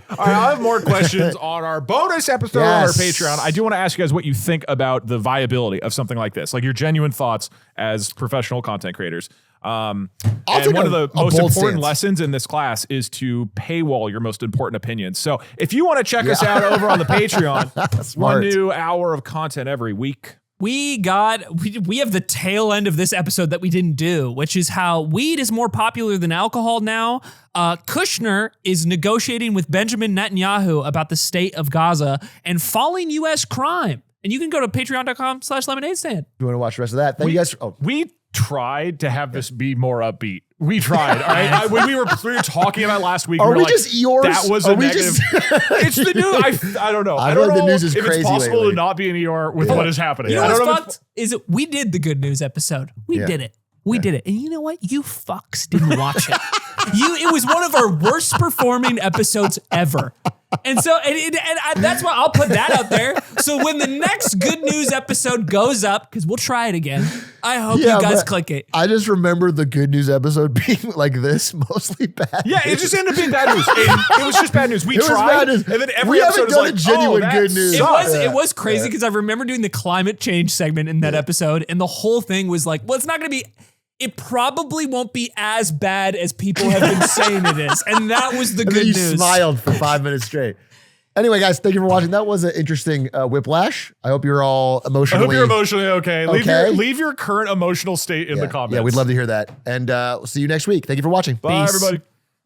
All right, I have more questions on our bonus episode on our Patreon. I do want to ask you guys what you think about the viability of something like this, like your genuine thoughts as professional content creators. And one of the most important lessons in this class is to paywall your most important opinions. So if you want to check us out over on the Patreon, one new hour of content every week. We have the tail end of this episode that we didn't do, which is how weed is more popular than alcohol now. Kushner is negotiating with Benjamin Netanyahu about the state of Gaza and falling U.S. crime. And you can go to patreon.com/lemonade stand. You want to watch the rest of that? Thank you guys. We tried to have this be more upbeat. We tried. All right. When we were talking about last week, are we like, just Eeyores? That was a negative. It's the news. I don't know. I don't know the news is if crazy it's possible lately to not be an Eeyore with what is happening. You know what's fucked is we did the good news episode. We did it. We did it. And you know what? You fucks didn't watch it. It was one of our worst performing episodes ever. And so, that's why I'll put that out there. So when the next good news episode goes up, because we'll try it again, I hope you guys click it. I just remember the good news episode being like this, mostly bad. Yeah, it just ended up being bad news. It was just bad news. We tried, and then every episode was like, genuine good news. It was crazy because I remember doing the climate change segment in that episode, and the whole thing was like, well, it's not going to be. It probably won't be as bad as people have been saying it is. And that was the good news. You smiled for 5 minutes straight. Anyway, guys, thank you for watching. That was an interesting whiplash. I hope you're all emotionally... I hope you're emotionally okay. Leave your current emotional state in the comments. Yeah, we'd love to hear that. And we'll see you next week. Thank you for watching. Bye, Peace. everybody.